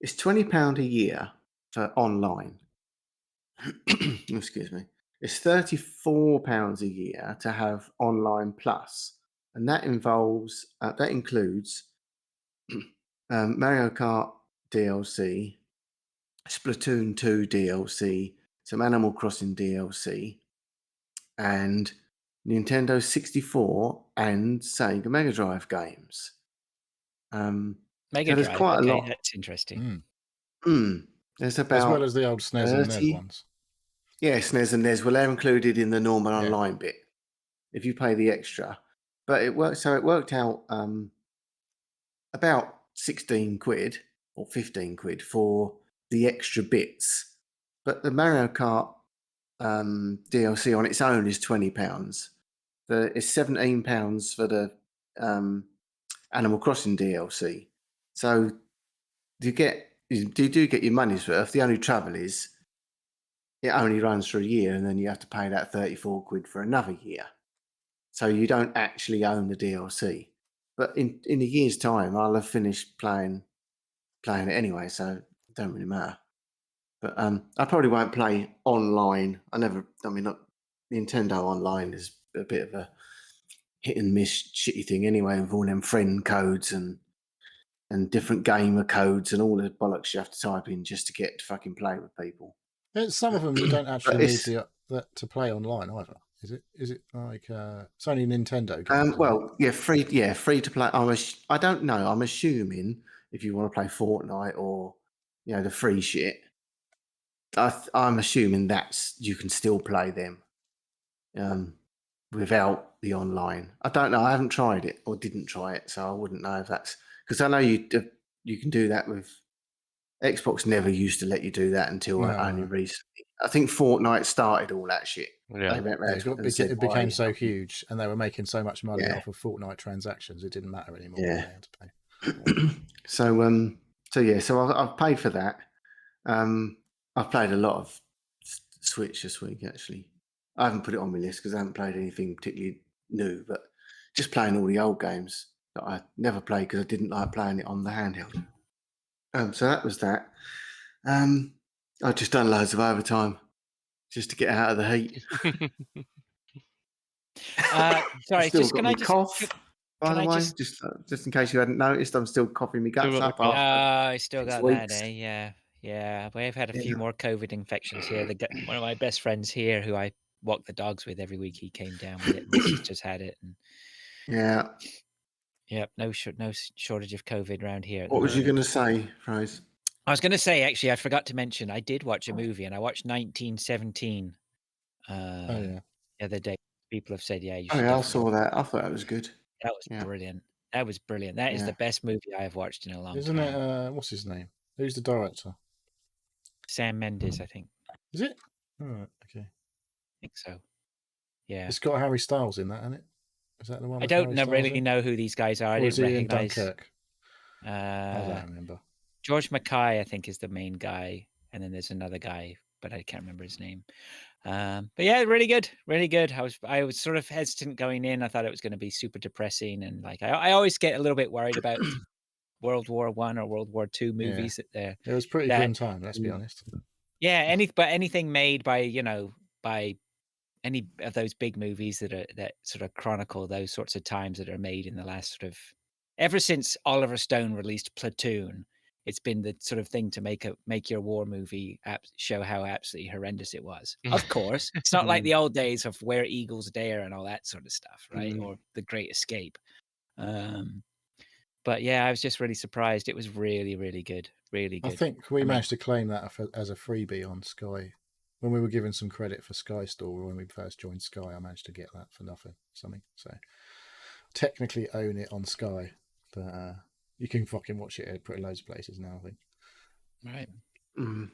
£20 a year for online. Excuse me. It's £34 a year to have online plus, and that includes Mario Kart DLC, Splatoon 2 DLC, some Animal Crossing DLC, and Nintendo 64 and Sega Mega Drive games. Mega there's Drive. quite a Okay, lot. that's interesting. There's As well about as the old SNES and 30. NES ones. yeah, SNES and NES. Well, they're included in the normal Yeah. online bit if you pay the extra. But it worked out about 16 quid or 15 quid for the extra bits. But the Mario Kart DLC on its own is £20. It's £17 for the Animal Crossing DLC. So you do get your money's worth. The only trouble is it only runs for a year, and then you have to pay that 34 quid for another year. So you don't actually own the DLC. But in a year's time, I'll have finished playing it anyway, so it don't really matter. But I probably won't play online. Nintendo Online is a bit of a hit and miss shitty thing anyway, with all them friend codes and different gamer codes and all the bollocks you have to type in just to get to fucking play with people. Some of them you don't actually need it's- to play online either. Is it like it's only Nintendo games? isn't it? well, free to play. I don't know. I'm assuming if you want to play Fortnite or the free shit, I'm assuming you can still play them without the online. I don't know. I haven't tried it or didn't try it, so I wouldn't know if that's because I know you can do that with Xbox. Never used to let you do that until only No. recently. I think Fortnite started all that shit. Yeah. They went round and it said, became "Why so not?" huge, and they were making so much money Yeah. off of Fortnite transactions. It didn't matter anymore. Yeah. They had to pay. So I've paid for that. I've played a lot of Switch this week actually. I haven't put it on my list because I haven't played anything particularly new, but just playing all the old games that I never played because I didn't like playing it on the handheld. So that was that. I've just done loads of overtime just to get out of the heat. Sorry, Still just got can me I just cough. By can the I way, just just in case you hadn't noticed, I'm still coughing my guts got the up cough. after I still 6 got weeks. that, eh? Yeah. We've had a Yeah. few more COVID infections here. One of my best friends here, who I walk the dogs with every week, he came down with it. My sister's had it, and Yeah. yep, no shortage of COVID around here at the What was you moment. going to say, Rose? I was going to say, actually, I forgot to mention, I did watch a movie, and I watched 1917 Oh yeah. the other day. People have said, yeah, you Oh should yeah, I definitely saw watch that. I thought that was good. That was Yeah. brilliant. That was brilliant. That is Yeah. the best movie I have watched in a long Isn't time. it? What's his name? Who's the director? Sam Mendes, I think. Is it? All right. Okay. I think so. Yeah. It's got Harry Styles in that, isn't it? Is that the one? I with don't Harry Styles really in? know who these guys are. I Or is didn't he in recognize. Dunkirk? I don't remember. George Mackay, I think, is the main guy, and then there's another guy, but I can't remember his name. But yeah, really good, really good. I was sort of hesitant going in. I thought it was going to be super depressing, and like I always get a little bit worried about World War I or World War II movies It was pretty that grim time. Let's be honest. yeah, anything made by by any of those big movies that sort of chronicle those sorts of times that are made in the last sort of ever since Oliver Stone released Platoon, it's been the sort of thing to make your war movie show how absolutely horrendous it was. Of course, it's not like the old days of Where Eagles Dare and all that sort of stuff, right? Or The Great Escape. But yeah, I was just really surprised. It was really, really good. Really good. I think we managed to claim that as a freebie on Sky. When we were given some credit for Sky Store when we first joined Sky, I managed to get that for nothing, something. So technically own it on Sky, but you can fucking watch it at pretty loads of places now, I think. Right. Mm.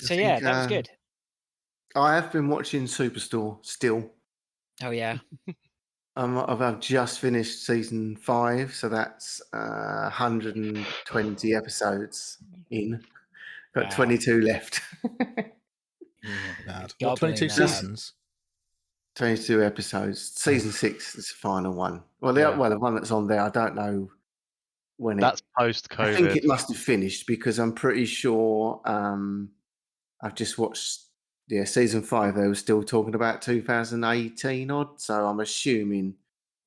So yeah, that was good. I have been watching Superstore still. Oh yeah. I've just finished season 5, so that's 120 episodes in. Got Wow. 22 left. Yeah, Mad. you're What, 22 gobbling that up. seasons? 22 episodes. Season 6 is the final one. Well, Yeah. the one that's on there, I don't know when That's I think post-COVID. it must have finished because I'm pretty sure I've just watched season 5. They were still talking about 2018 odd, so I'm assuming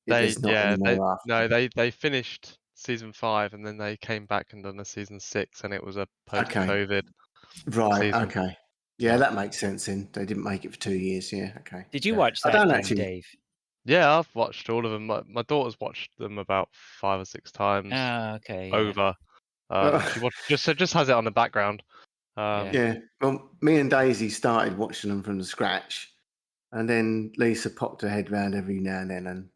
there's not any more after. No, they finished season 5 and then they came back and done a season 6 and it was a post-COVID Right, season. okay. Yeah, that makes sense then. They didn't make it for 2 years, yeah, okay. Did you Yeah. watch I that don't thing, actually Dave? Yeah, I've watched all of them. My daughter's watched them about 5 or 6 times Oh, okay. Yeah. over. She just has it on the background. Yeah. Well, me and Daisy started watching them from the scratch, and then Lisa popped her head round every now and then and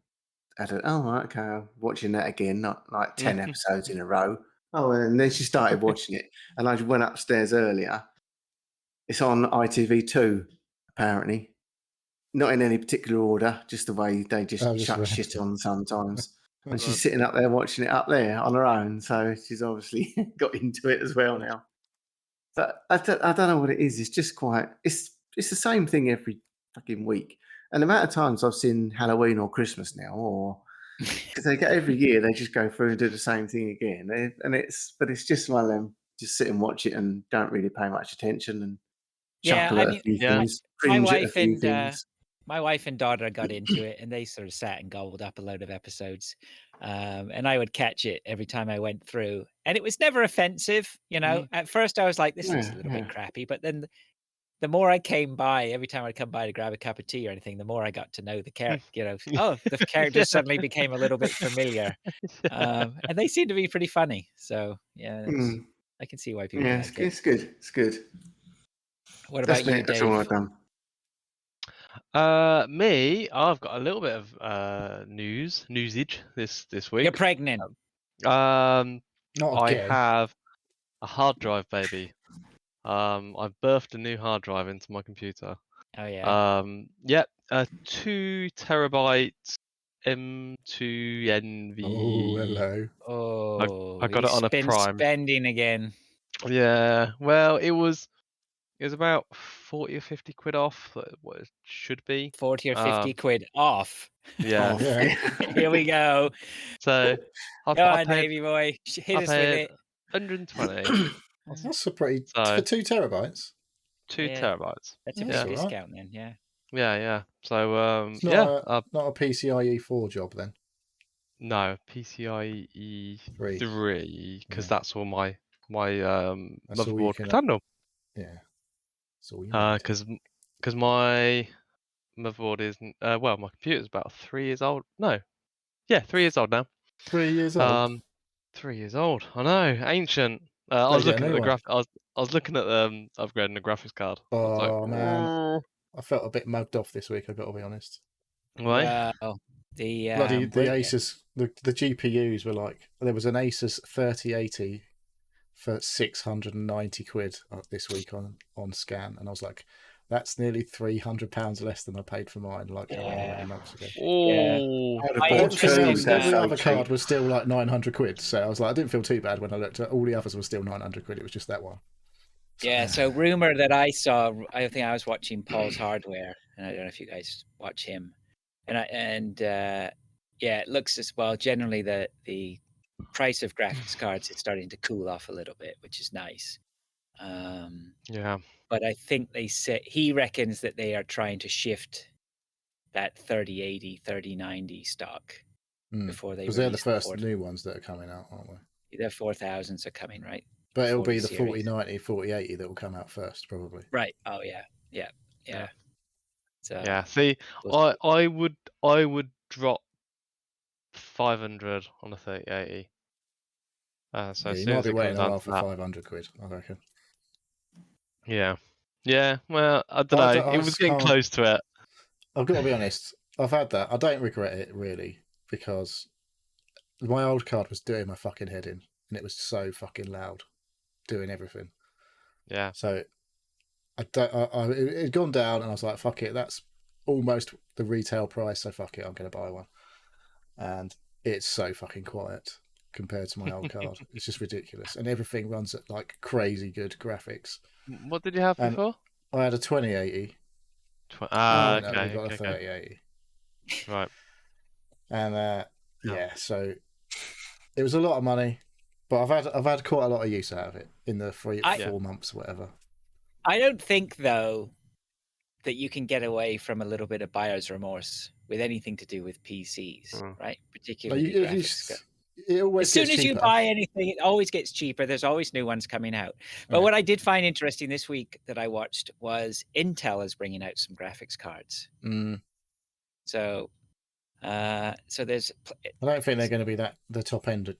added, "Oh, right, okay, I'm watching that again, not like 10 episodes in a row." Oh, and then she started watching it, and I went upstairs earlier. It's on ITV2, apparently. Not in any particular order, just the way they just chuck shit on sometimes. And she's sitting up there watching it up there on her own, so she's obviously got into it as well now. But I don't know what it is. It's just quite. It's the same thing every fucking week. And the amount of times I've seen Halloween or Christmas now, or because they get every year they just go through and do the same thing again. And it's just one of them. Just sit and watch it and don't really pay much attention and chuckle at a few things, my cringe at a wife few and things. my wife and daughter got into it, and they sort of sat and gobbled up a load of episodes. And I would catch it every time I went through, and it was never offensive. At first I was like, "This looks a little bit crappy," but then the more I came by, every time I'd come by to grab a cup of tea or anything, the more I got to know the character. The characters suddenly became a little bit familiar, and they seem to be pretty funny. So yeah, I can see why people Yeah, like it. it's good. It's good. What That's about you, me. That's Dave? all I've done. Me, I've got a little bit of newsage this You're week. pregnant. Um, Not I again. have a hard drive baby. I've birthed a new hard drive into my computer. Oh yeah. Yep, a 2 terabyte M2NV. Oh, hello. Oh, I got it on a been Prime. spending again. Yeah, well, it was about 40 or 50 quid off what it should be. 40 or 50 quid off. Yeah. Yeah. Here we go. So Go I on, paid Davey boy. Hit I us with paid it. 120. That's a pretty So- for 2 terabytes. 2 Yeah. terabytes. That's a Yeah, big that's all right. discount then, yeah. Yeah. So It's not yeah, not a PCIe 4 job then. no, PCIe 3 because Yeah. that's all my That's all you motherboard can- could handle. Yeah. That's all you need. Because my motherboard isn't well, my computer's about 3 years old. No, yeah, 3 years old now. 3 years old. 3 years old. I know, ancient. I Better was get a looking at new the one. I was looking at upgrading the graphics card. I was like, Oh man, I felt a bit mugged off this week. I've got to be honest. why? Well, the Bloody the Asus, the GPUs were like, there was an Asus 3080 for 690 quid this week on Scan, and I was like, that's nearly £300 less than I paid for mine like however many months ago. Oh, I'd have I bought understand two. that. Every So other card cheap. was still like 900 quid, so I was like, I didn't feel too bad when I looked at all the others were still 900 quid. It was just that one. Yeah, so rumor that I saw, I think I was watching Paul's Hardware, and I don't know if you guys watch him. Yeah, it looks as well. Generally, the price of graphics cards is starting to cool off a little bit, which is nice. yeah. But I think he reckons that they are trying to shift that 3080, 3090 stock before they because they're the release first new ones that are coming out, aren't we? The 4000s are coming, right? But it'll be 40 the series. 4090, 4080 that will come out first, probably. Right. Oh yeah. So Yeah. See, we'll I would drop 500 on a 3080. So Yeah, as you soon might as be it waiting comes a down while to for that. 500 quid, I reckon. Yeah. Well, I don't know. I It was just getting can't- close to it. I've got to be honest. I've had that. I don't regret it really because my old card was doing my fucking head in, and it was so fucking loud, doing everything. Yeah. So it had gone down, and I was like, "Fuck it." That's almost the retail price, so fuck it. I'm going to buy one, and it's so fucking quiet compared to my old card. It's just ridiculous, and everything runs at like crazy good graphics. What did you have And before? I had a 2080. Okay. we got a Okay. 3080. Right. And so it was a lot of money, but I've had quite a lot of use out of it in the 4 months, whatever. I don't think though that you can get away from a little bit of buyer's remorse with anything to do with PCs, right? Particularly It always as soon gets as you cheaper. buy anything, it always gets cheaper. There's always new ones coming out. But what I did find interesting this week that I watched was Intel is bringing out some graphics cards. So there's. I don't think they're going to be the top end of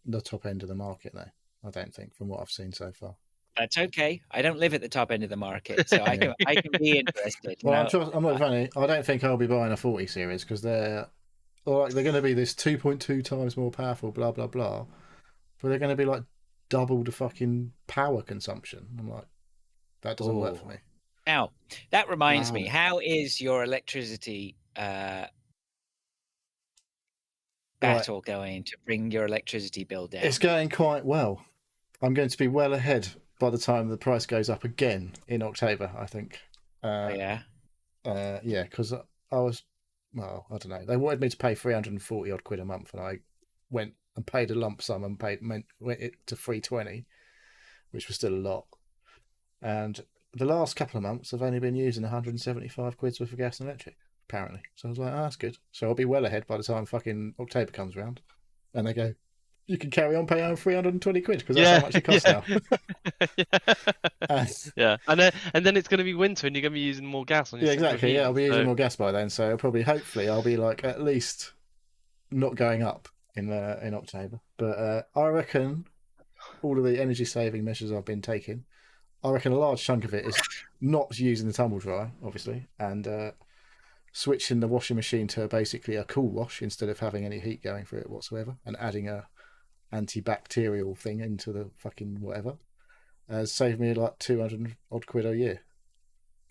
the market, though. I don't think, from what I've seen so far. That's okay. I don't live at the top end of the market, so I can be interested. Well, I'm not funny. I don't think I'll be buying a 40 series because they're going to be this 2.2 times more powerful, blah blah blah. But they're going to be like double the fucking power consumption. I'm like, that doesn't work for me. Now that reminds me, how is your electricity battle going to bring your electricity bill down? It's going quite well. I'm going to be well ahead by the time the price goes up again in October, I think. Because I was, well, I don't know. They wanted me to pay 340 odd quid a month, and I went and paid a lump sum and went it to 320, which was still a lot. And the last couple of months, I've only been using 175 quid's worth of gas and electric apparently. So I was like, that's good. So I'll be well ahead by the time fucking October comes around. And they go, you can carry on paying 320 quid because that's how much it costs now. Yeah, and then it's going to be winter and you're going to be using more gas on your central exactly. heating, I'll be using so- more gas by then. So hopefully, I'll be like at least not going up in October. But I reckon all of the energy saving measures I've been taking, I reckon a large chunk of it is not using the tumble dryer, obviously, and switching the washing machine to basically a cool wash instead of having any heat going through it whatsoever, and adding a antibacterial thing into the fucking whatever has saved me like 200 odd quid a year.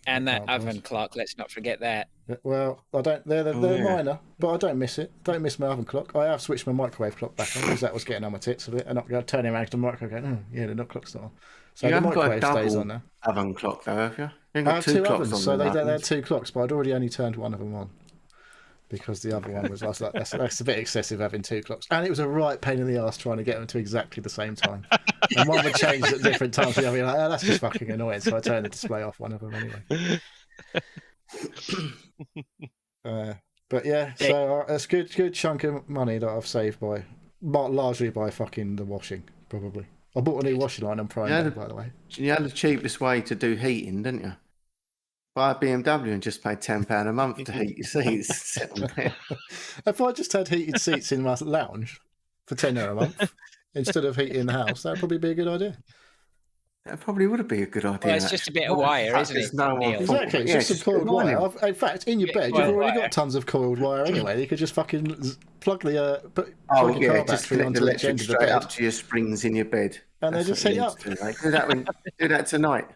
And that Can't pass. oven clock, let's not forget that. Well, I don't. They're yeah. minor, but I don't miss it. Don't miss my oven clock. I have switched my microwave clock back on because that was getting on my tits a bit, and I'm turning around to the microwave, going, "Oh, yeah, the clock's not on." So You the haven't got a microwave stays double on now. oven clock though, have you? You ain't I got have two two clocks ovens, on so the they had ovens. 2 clocks, but I'd already only turned one of them on because the other one was. I was like, that's a bit excessive having 2 clocks, and it was a right pain in the arse trying to get them to exactly the same time. And one would change at different times. The other, you're like, oh, that's just fucking annoying. So I turned the display off one of them anyway. But yeah, so it's good chunk of money that I've saved by, largely by fucking the washing, probably. I bought a new washing line on Prime Day, by the way. You had the cheapest way to do heating, didn't you? Buy a BMW and just pay £10 a month to heat your seats. Sit on there. If I just had heated seats in my lounge for €10 a month instead of heating the house, that'd probably be a good idea. That probably would be a good idea. Well, it's just a bit of Well, wire, fact isn't is it, No one Neil? thought Exactly, of it. it's Yeah, just some coiled wire. wire. In fact, in your Yeah, bed, you've coiled already wire. got tons of coiled wire anyway. You could just fucking plug your Oh, plug your yeah, car just battery connect onto the each electric end of the straight bed, up to your springs in your bed. and they That's just what heat you up. need to do, mate. Do that tonight.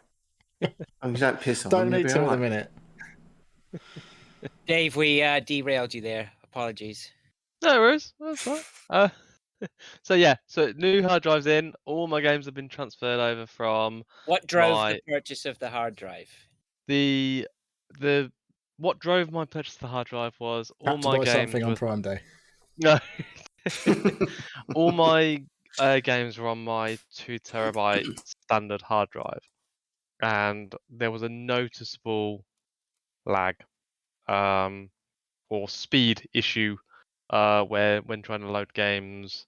And you don't piss on Don't them, you'll need be to all at the right. minute. Dave, we derailed you there. Apologies. No worries, that's fine. So yeah, so new hard drives in. All my games have been transferred over from What drove my the purchase of the hard drive? the what drove my purchase of the hard drive was all Had to my buy games something on were Prime Day. no, all my games were on my 2 terabyte standard hard drive, and there was a noticeable lag, or speed issue, where when trying to load games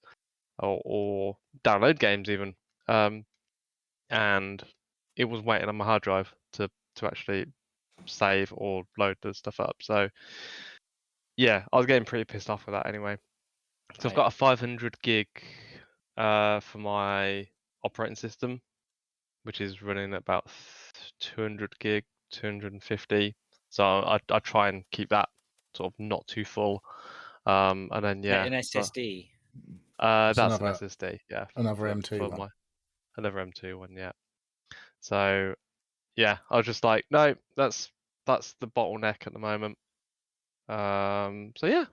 or download games even, and it was waiting on my hard drive to actually save or load the stuff up. So yeah, I was getting pretty pissed off with that anyway. So I've got a 500 gig for my operating system, which is running at about 200 gig, 250. So I try and keep that sort of not too full. And then yeah, An SSD. that's another- an SSD, yeah. Another M2 one. Another M2 one, yeah. So yeah, I was just like, no, that's the bottleneck at the moment. So yeah.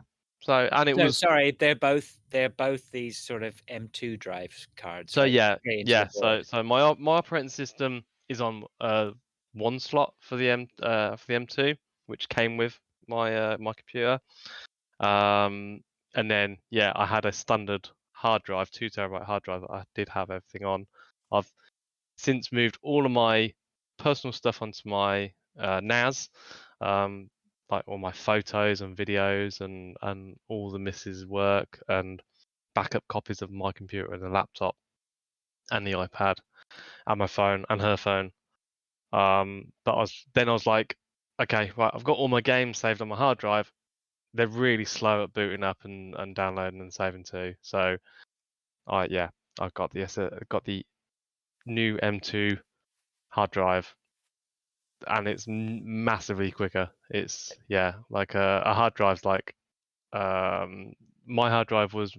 So and it No, was sorry, they're both these sort of M2 drive cards. so right? yeah, Straight into yeah. the board. So my operating system is on one slot for the M2, which came with my my computer. And then yeah, I had a standard hard drive, 2 terabyte hard drive that I did have everything on. I've since moved all of my personal stuff onto my NAS, like all my photos and videos and all the missus' work and backup copies of my computer and the laptop and the iPad and my phone and her phone. But I was like, okay, right, I've got all my games saved on my hard drive. They're really slow at booting up and downloading and saving too. So, I've got the new M2 hard drive, and it's massively quicker. It's like a hard drive's like my hard drive was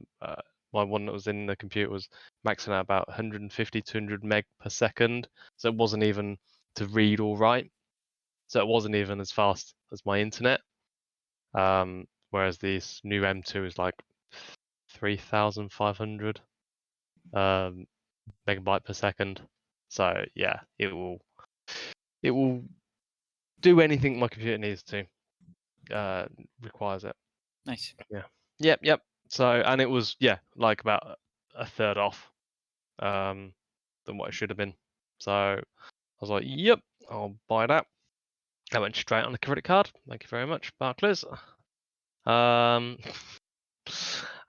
my one that was in the computer was maxing out about 150 200 meg per second, so it wasn't even to read or write, so it wasn't even as fast as my internet, whereas this new M2 is like 3,500 megabyte per second. So yeah, it will do anything my computer needs to, requires it. Nice. Yep. So, and it was like about a third off than what it should have been. So I was like, yep, I'll buy that. That went straight on the credit card. Thank you very much, Barclays.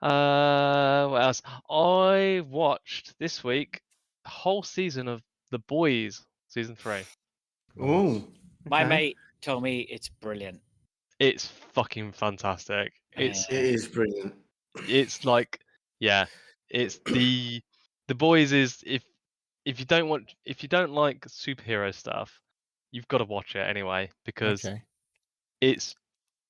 What else? I watched this week the whole season of The Boys, season 3. Oh, My mate told me it's brilliant. It's fucking fantastic. It's It is brilliant. it's like, yeah, it's The Boys is if you don't like superhero stuff, you've got to watch it anyway, because Okay. it's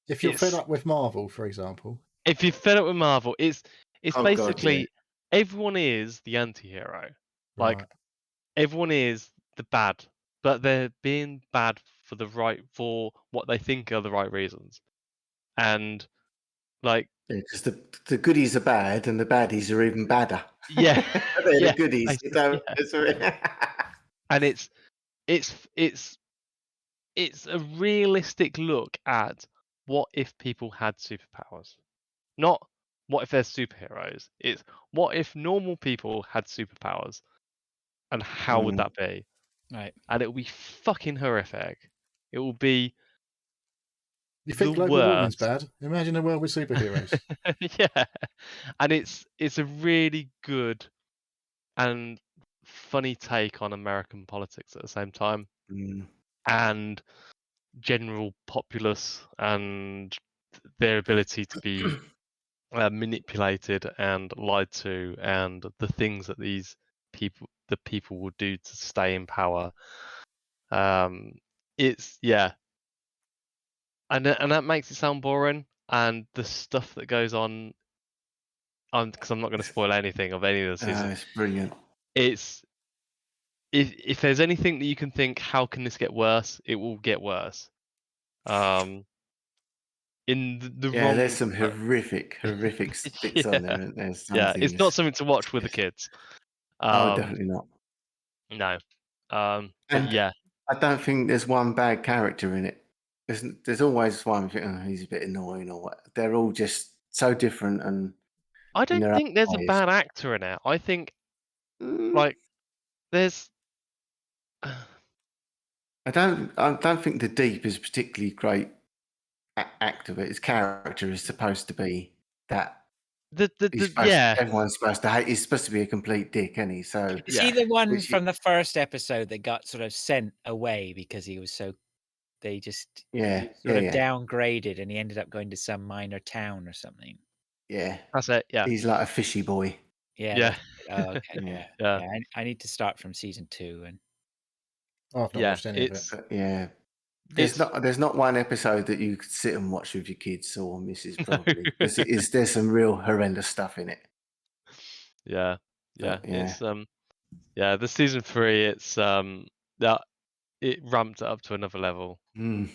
If you're fed it's- up with Marvel, for example, if you're fed up with Marvel, it's Oh, God, basically yeah. everyone is the anti-hero. Like right? everyone is the bad, but they're being bad for what they think are the right reasons. And like, Because the goodies are bad and the baddies are even badder. yeah, They're yeah, the goodies. You know? yeah. It's a- And it's a realistic look at what if people had superpowers. Not what if they're superheroes. It's what if normal people had superpowers, and how would that be? Right. And it will be fucking horrific. It will be You think the global warming's worst. bad? Imagine a world with superheroes. Yeah, and it's a really good and funny take on American politics at the same time, Mm. and general populace and their ability to be manipulated and lied to, and the things that the people will do to stay in power. It's and that makes it sound boring, and the stuff that goes on, because I'm not going to spoil anything of any of the season. It's brilliant. It's if there's anything that you can think, how can this get worse? It will get worse. In the Yeah, wrong. there's some horrific bits on there. Isn't there? Some Yeah, it's not things. something to watch with the kids. Oh, definitely not. No. But And yeah, I don't think there's one bad character in it. There's always one. You think, oh, he's a bit annoying or what. They're all just so different and I in don't their own think there's a ways. bad actor in it. I think Mm, like there's. I don't think the Deep is a particularly great actor, but his character is supposed to be that. Everyone's supposed to hate. He's supposed to be a complete dick, isn't he? So Is he the one which from the first episode that got sort of sent away because he was so they just yeah, sort of yeah, downgraded and he ended up going to some minor town or something? yeah. That's it. Yeah. He's like a fishy boy. Yeah. Yeah. that's it. Oh, okay. Yeah. Yeah. I need to start from season 2 and I've not watched any of it. It's But yeah. It's- There's not one episode that you could sit and watch with your kids or missus No. probably. There's some real horrendous stuff in it. yeah. But, yeah. It's the season 3. It's that it ramped it up to another level. Mm.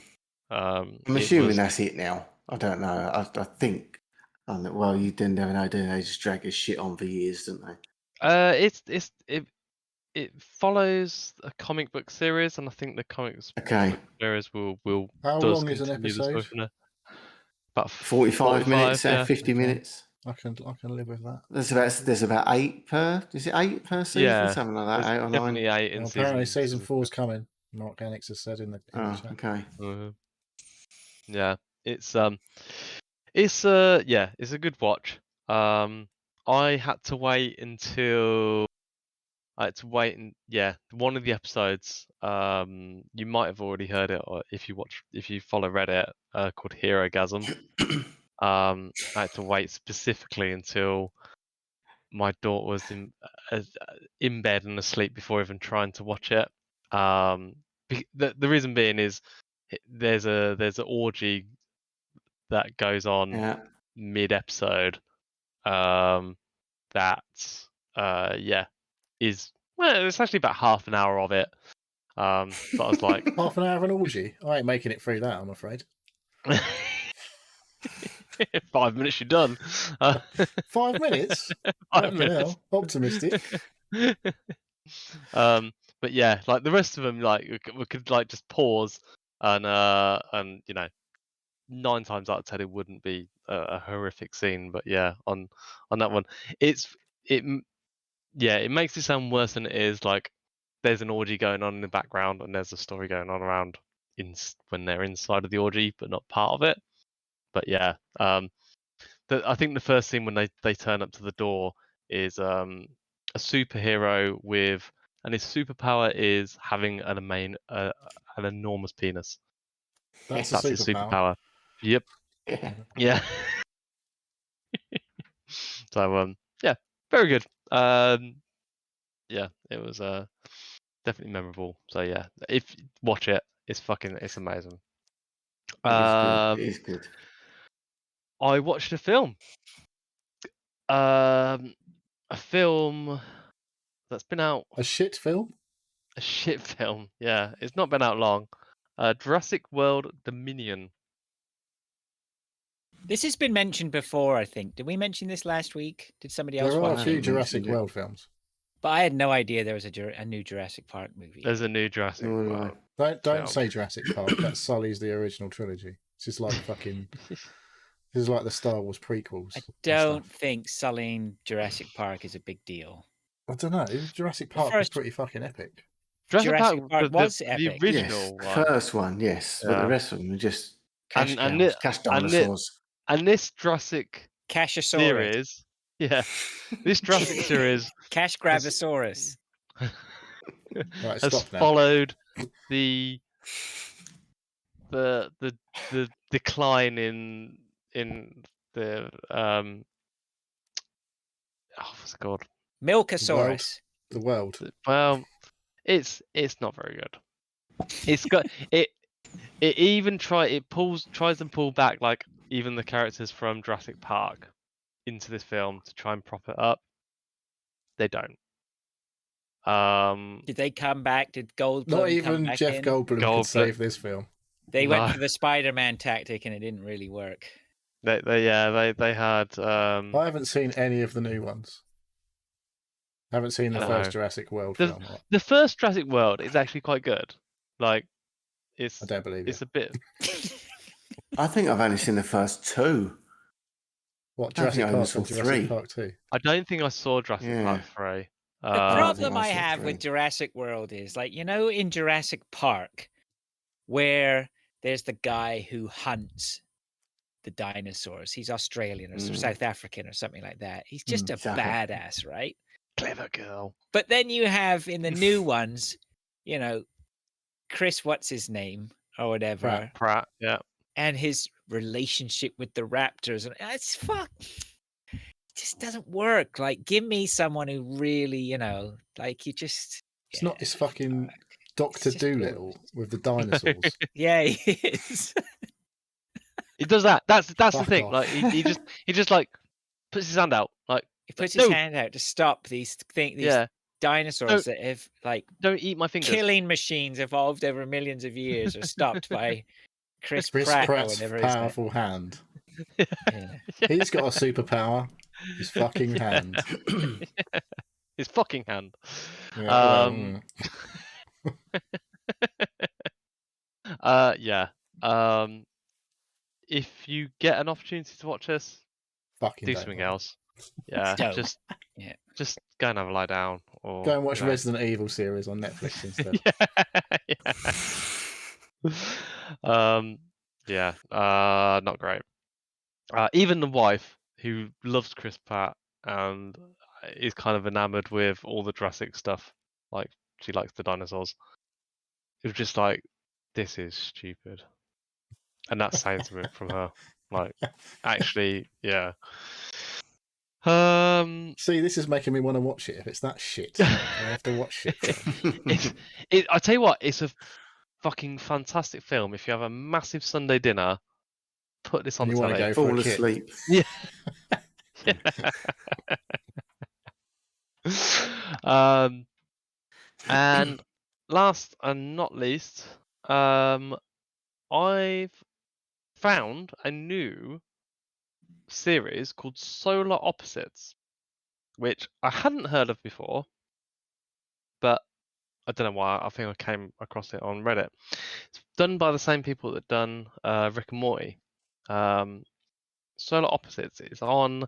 I'm it assuming was- that's it now. I don't know. I think. Well, you didn't never know, do they? They just drag his shit on for years, don't they? It follows a comic book series, and I think the comic Okay. book series will How does long is an continue the story episode? from there. About 45 minutes, yeah. 50 Okay. minutes. I can live with that. There's about 8 per. Is it 8 per season? Yeah, Something like that. There's 8 or 9. definitely 8 in Well, apparently, season season 4's coming. Mark Ganix has said in the Oh, chat. okay. Yeah, it's a good watch. I had to wait until one of the episodes. You might have already heard it, or if you follow Reddit, called Hero Gasm. I had to wait specifically until my daughter was in bed and asleep before even trying to watch it. The reason being is there's an orgy that goes on Yeah. mid-episode. That is it's actually about half an hour of it. But I was like, Half an hour of an orgy? I ain't making it through that, I'm afraid. 5 minutes, you're done. 5 minutes? 5 Fucking minutes. hell, optimistic. But yeah, like the rest of them, like we could like just pause and 9 times out of 10 it wouldn't be a horrific scene. But yeah, on that one, it makes it sound worse than it is. Like there's an orgy going on in the background and there's a story going on around when they're inside of the orgy, but not part of it. But yeah, I think the first scene when they turn up to the door is a superhero and his superpower is having an enormous penis. That's That's a his superpower. superpower. Yep. Yeah. Yeah. So yeah, very good. Yeah, it was definitely memorable. So yeah, if watch it, it's amazing. It is good. I watched a film. A film that's been out. A shit film? A shit film. Yeah, it's not been out long. Jurassic World Dominion. This has been mentioned before, I think. Did we mention this last week? Did somebody else There are watch a it? few mentioned Jurassic it. World films. But I had no idea there was a new Jurassic Park movie. There's a new Jurassic No, World. Don't Film. say Jurassic Park. That sullies the original trilogy. It's just like fucking. This is like the Star Wars prequels. I and don't stuff. think sullying Jurassic Park is a big deal. I don't know. Jurassic Park was first- pretty fucking epic. Jurassic Jurassic Park was the epic. original Yes, one. first one, yes, but Yeah. the rest of them are just cash And cows, cash dinosaurs. And this Jurassic Cashosaurus. series, yeah, this Jurassic series Cash Grabosaurus. Right, has stop now. followed the decline in the what's it called? Milkosaurus. The world. Well, it's not very good. It's got it even tries and pull back like even the characters from Jurassic Park into this film to try and prop it up. They don't. Did they come back? Did Goldblum Not come even back Jeff in? Goldblum could save this film. They went No. for the Spider-Man tactic and it didn't really work. They had I haven't seen any of the new ones. I haven't seen the No. first Jurassic World The- film. the first Jurassic World is actually quite good. Like it's I don't believe you. it's a bit I think I've only seen the first two. What, I think Jurassic I only Park saw and Jurassic three. Park 2? I don't think I saw Jurassic Park Yeah. 3. The I problem think I I saw have three. with Jurassic World is, like, you know, in Jurassic Park, where there's the guy who hunts the dinosaurs. He's Australian or South African or something like that. He's just a South African. badass, right? Clever girl. But then you have in the new ones, you know, Chris, what's his name or whatever, Pratt, yeah. and his relationship with the raptors, and it's fuck. It just doesn't work. Like, give me someone who really, you know, like you just. It's not. It's fucking Dr. just Doolittle with the dinosaurs. Yeah, he is. He does that. That's the Fuck thing. off. Like he just like puts his hand out. Like He puts his No. hand out to stop these yeah, dinosaurs that have like don't eat my fingers. killing machines evolved over millions of years are stopped by Chris Chris Pratt or Pratt's whatever his name. powerful hand. Yeah. He's got a superpower. His fucking hand. His fucking hand. Yeah, Yeah. If you get an opportunity to watch this, fucking do don't something bother. else. Yeah, Don't. just Yeah. just go and have a lie down, or Go and watch you know. Resident Evil series on Netflix instead. Yeah. Not great. Even the wife, who loves Chris Pratt and is kind of enamored with all the Jurassic stuff, like she likes the dinosaurs. It was just like, this is stupid, and that sounds from her. Like, actually, yeah. See, this is making me want to watch it. If it's that shit, I have to watch it. I tell you what, it's a fucking fantastic film. If you have a massive Sunday dinner, put this on And the you wanna telly. go for Fall a kit. asleep. And last and not least, I've found a new series called Solar Opposites, which I hadn't heard of before, but I don't know why. I think I came across it on Reddit. It's done by the same people that done Rick and Morty. Solar Opposites is on,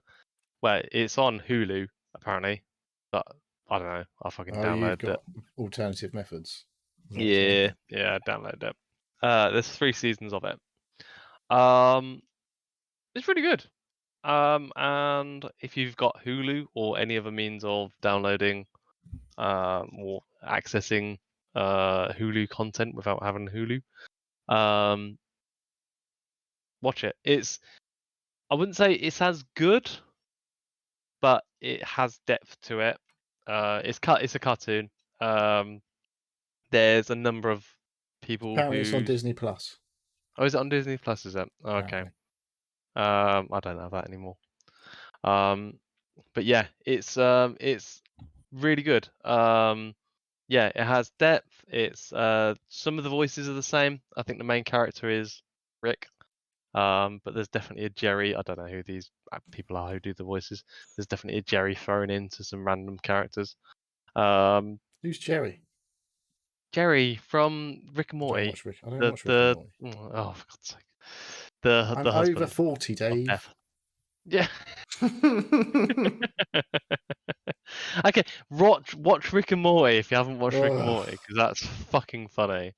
well, it's on Hulu apparently, but I don't know. I fucking Oh, you've downloaded got alternative methods. it. Yeah, I downloaded it. There's 3 seasons of it. It's really good. And if you've got Hulu or any other means of downloading or accessing Hulu content without having Hulu, watch it. I wouldn't say it's as good, but it has depth to it. It's a cartoon. There's a number of people Apparently, it's on who. Disney Plus. Oh, is it on Disney Plus? Is it? Oh, okay. Apparently. I don't know that anymore. But yeah, it's really good. Yeah, it has depth. It's some of the voices are the same. I think the main character is Rick. But there's definitely a Jerry. I don't know who these people are who do the voices. There's definitely a Jerry thrown into some random characters. Who's Jerry? Jerry from Rick and I don't Morty. watch Rick. I don't watch Rick and Morty. Oh, for God's sake. The I'm husband over 40, of Dave. Beth. Yeah. Okay, watch Rick and Morty if you haven't watched Rick and Ugh. Morty, because that's fucking funny.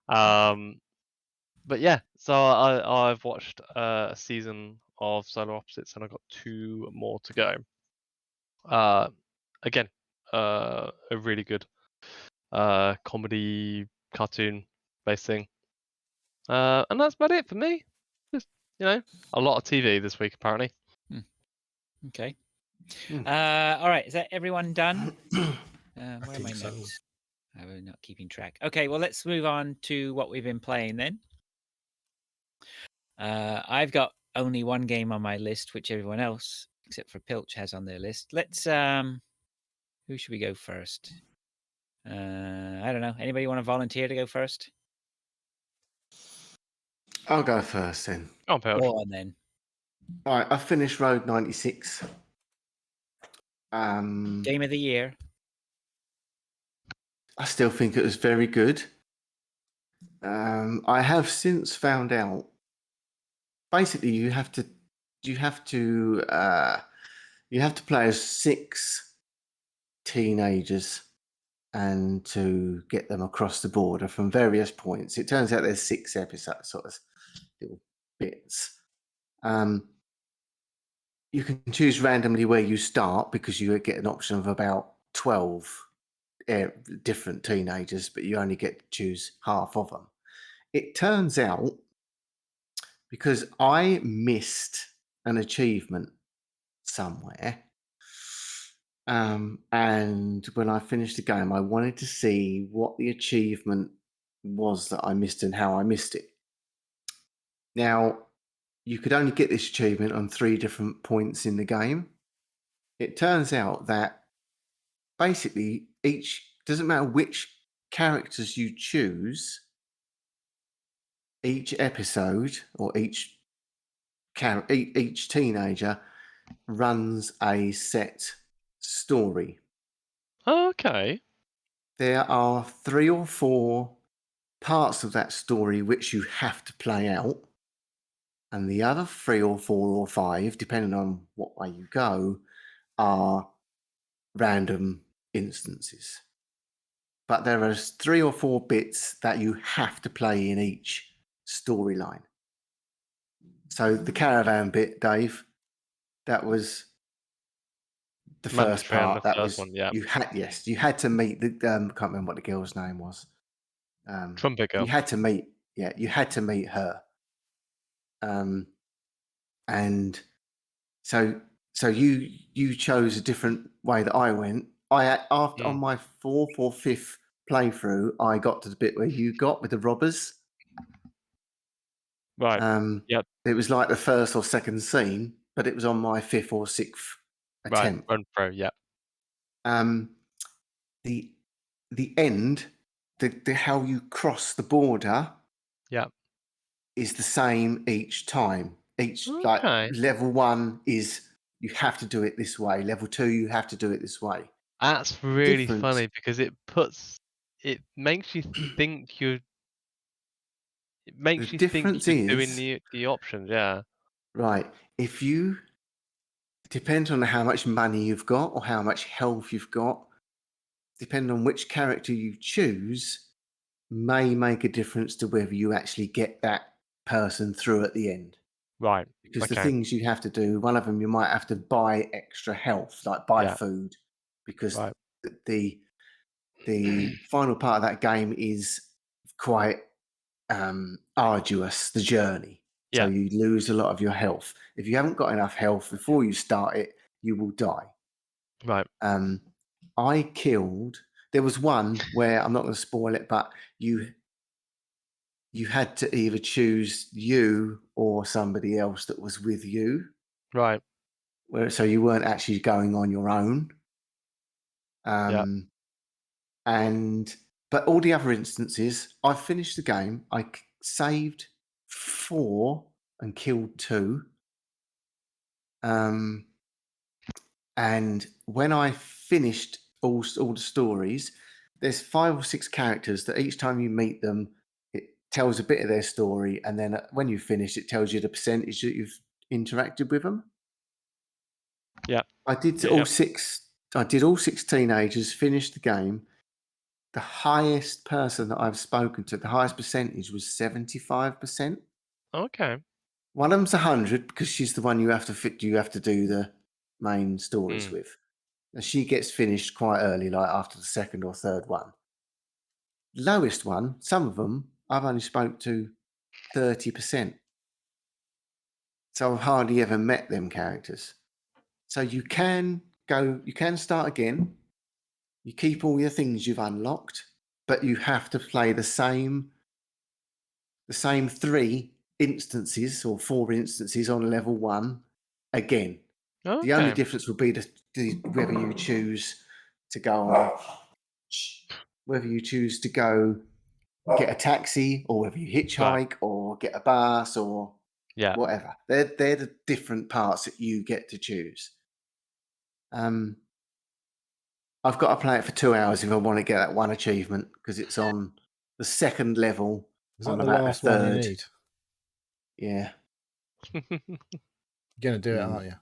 But yeah, so I've watched a season of Solar Opposites, and I've got 2 more to go. Again, a really good comedy cartoon based thing. And that's about it for me. Just a lot of TV this week apparently. Okay. Hmm. All right. Is that everyone done? Where are my think so. notes? I'm not keeping track. Okay. Well, let's move on to what we've been playing then. I've got only one game on my list, which everyone else except for Pilch has on their list. Let's. Who should we go first? I don't know. Anybody want to volunteer to go first? I'll go first then. Oh, Pilch. Go on then. All right, I finished Road 96. Game of the year. I still think it was very good. I have since found out. Basically, you have to play as 6 teenagers and to get them across the border from various points. It turns out there's 6 episodes, sort of little bits. You can choose randomly where you start because you get an option of about 12 different teenagers, but you only get to choose half of them. It turns out, because I missed an achievement somewhere, and when I finished the game, I wanted to see what the achievement was that I missed and how I missed it. Now, you could only get this achievement on 3 different points in the game. It turns out that basically doesn't matter which characters you choose, each episode or each teenager runs a set story. Oh, okay. There are 3 or 4 parts of that story which you have to play out, and the other 3 or 4 or 5, depending on what way you go, are random instances. But there are 3 or 4 bits that you have to play in each storyline. So the caravan bit, Dave, that was the first Mandatory on part. the That first was one, yeah. you had to meet the can't remember what the girl's name was. Trumpet girl. You had to meet her. And so you chose a different way that I went. On my 4th or 5th playthrough, I got to the bit where you got with the robbers. Right. Yep. It was like the first or second scene, but it was on my 5th or 6th attempt. Right. Run through. Yep. The end, the how you cross the border, Yep. is the same each time. Each Okay. like level 1 is you have to do it this way. Level 2, you have to do it this way. That's really Difference- funny because it makes you think you're. It makes you think difference you're doing is- the options, yeah. Right. If you depends on how much money you've got or how much health you've got, depending on which character you choose, may make a difference to whether you actually get that person through at the end. Right. Because the Okay. things you have to do, one of them you might have to buy extra health, like buy Yeah. food, because Right. the final part of that game is quite arduous, the journey. So Yeah. you lose a lot of your health. If you haven't got enough health before you start it, you will die. Right. I killed. There was one where I'm not going to spoil it, but you had to either choose you or somebody else that was with you, Right. so you weren't actually going on your own. But all the other instances, I finished the game. I saved 4 and killed 2. And when I finished all the stories, there's 5 or 6 characters that each time you meet them, it tells a bit of their story, and then when you finish, it tells you the percentage that you've interacted with them. Yeah. I did Yeah, all yeah. 6. I did all 6 teenagers. Finished the game. The highest person that I've spoken to, the highest percentage was 75%. Okay. One of them's 100 because she's the one you have to fit. You have to do the main stories with. And she gets finished quite early, like after the second or third one. Lowest one, some of them I've only spoke to 30%. So I've hardly ever met them characters. So you can start again. You keep all your things you've unlocked, but you have to play the same 3 instances or 4 instances on level 1 again. Okay. The only difference will be whether you choose to go get a taxi, or whether you hitchhike or get a bus or Yeah. whatever. They're the different parts that you get to choose. I've got to play it for 2 hours if I want to get that one achievement, because it's on the second level. Is that on the about last the one you third. need? Yeah. You're going to do it, Mm. aren't you?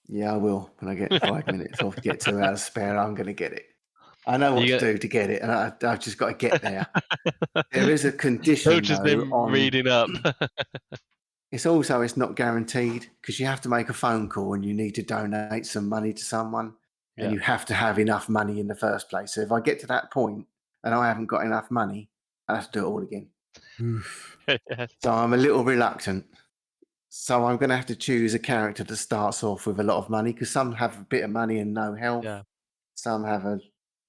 Yeah, I will. When I get 5 minutes off to get 2 hours spare, I'm going to get it. I know what to do to get it, and I've just got to get there. There is a condition, Coach has though, been reading up. It's not guaranteed, because you have to make a phone call and you need to donate some money to someone, and you have to have enough money in the first place. So if I get to that point and I haven't got enough money, I have to do it all again. Oof. Yes. So I'm a little reluctant. So I'm going to have to choose a character that starts off with a lot of money, because some have a bit of money and no health. Yeah. Some have a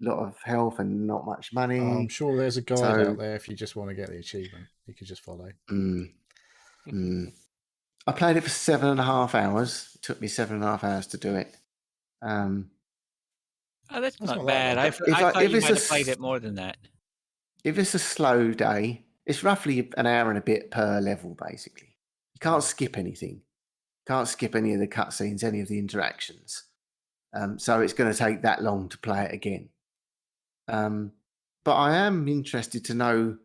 lot of health and not much money. I'm sure there's a guide So- out there if you just want to get the achievement. You could just follow. I played it for 7.5 hours. It took me 7.5 hours to do it. Oh, that's not not that bad. long. I If thought you it's might a have played s- it more than that. If it's a slow day, it's roughly an hour and a bit per level, basically. You can't skip anything. Can't skip any of the cutscenes, any of the interactions. So it's going to take that long to play it again. But I am interested to know.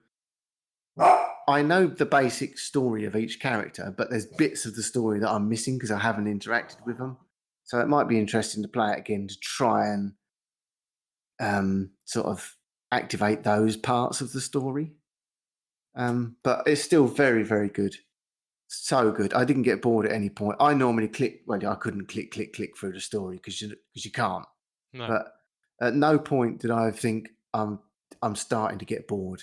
I know the basic story of each character, but there's bits of the story that I'm missing because I haven't interacted with them. So it might be interesting to play it again to try and sort of activate those parts of the story. But it's still very, very good. So good. I didn't get bored at any point. I normally click. Well, I couldn't click through the story because you can't. No. But at no point did I think I'm starting to get bored.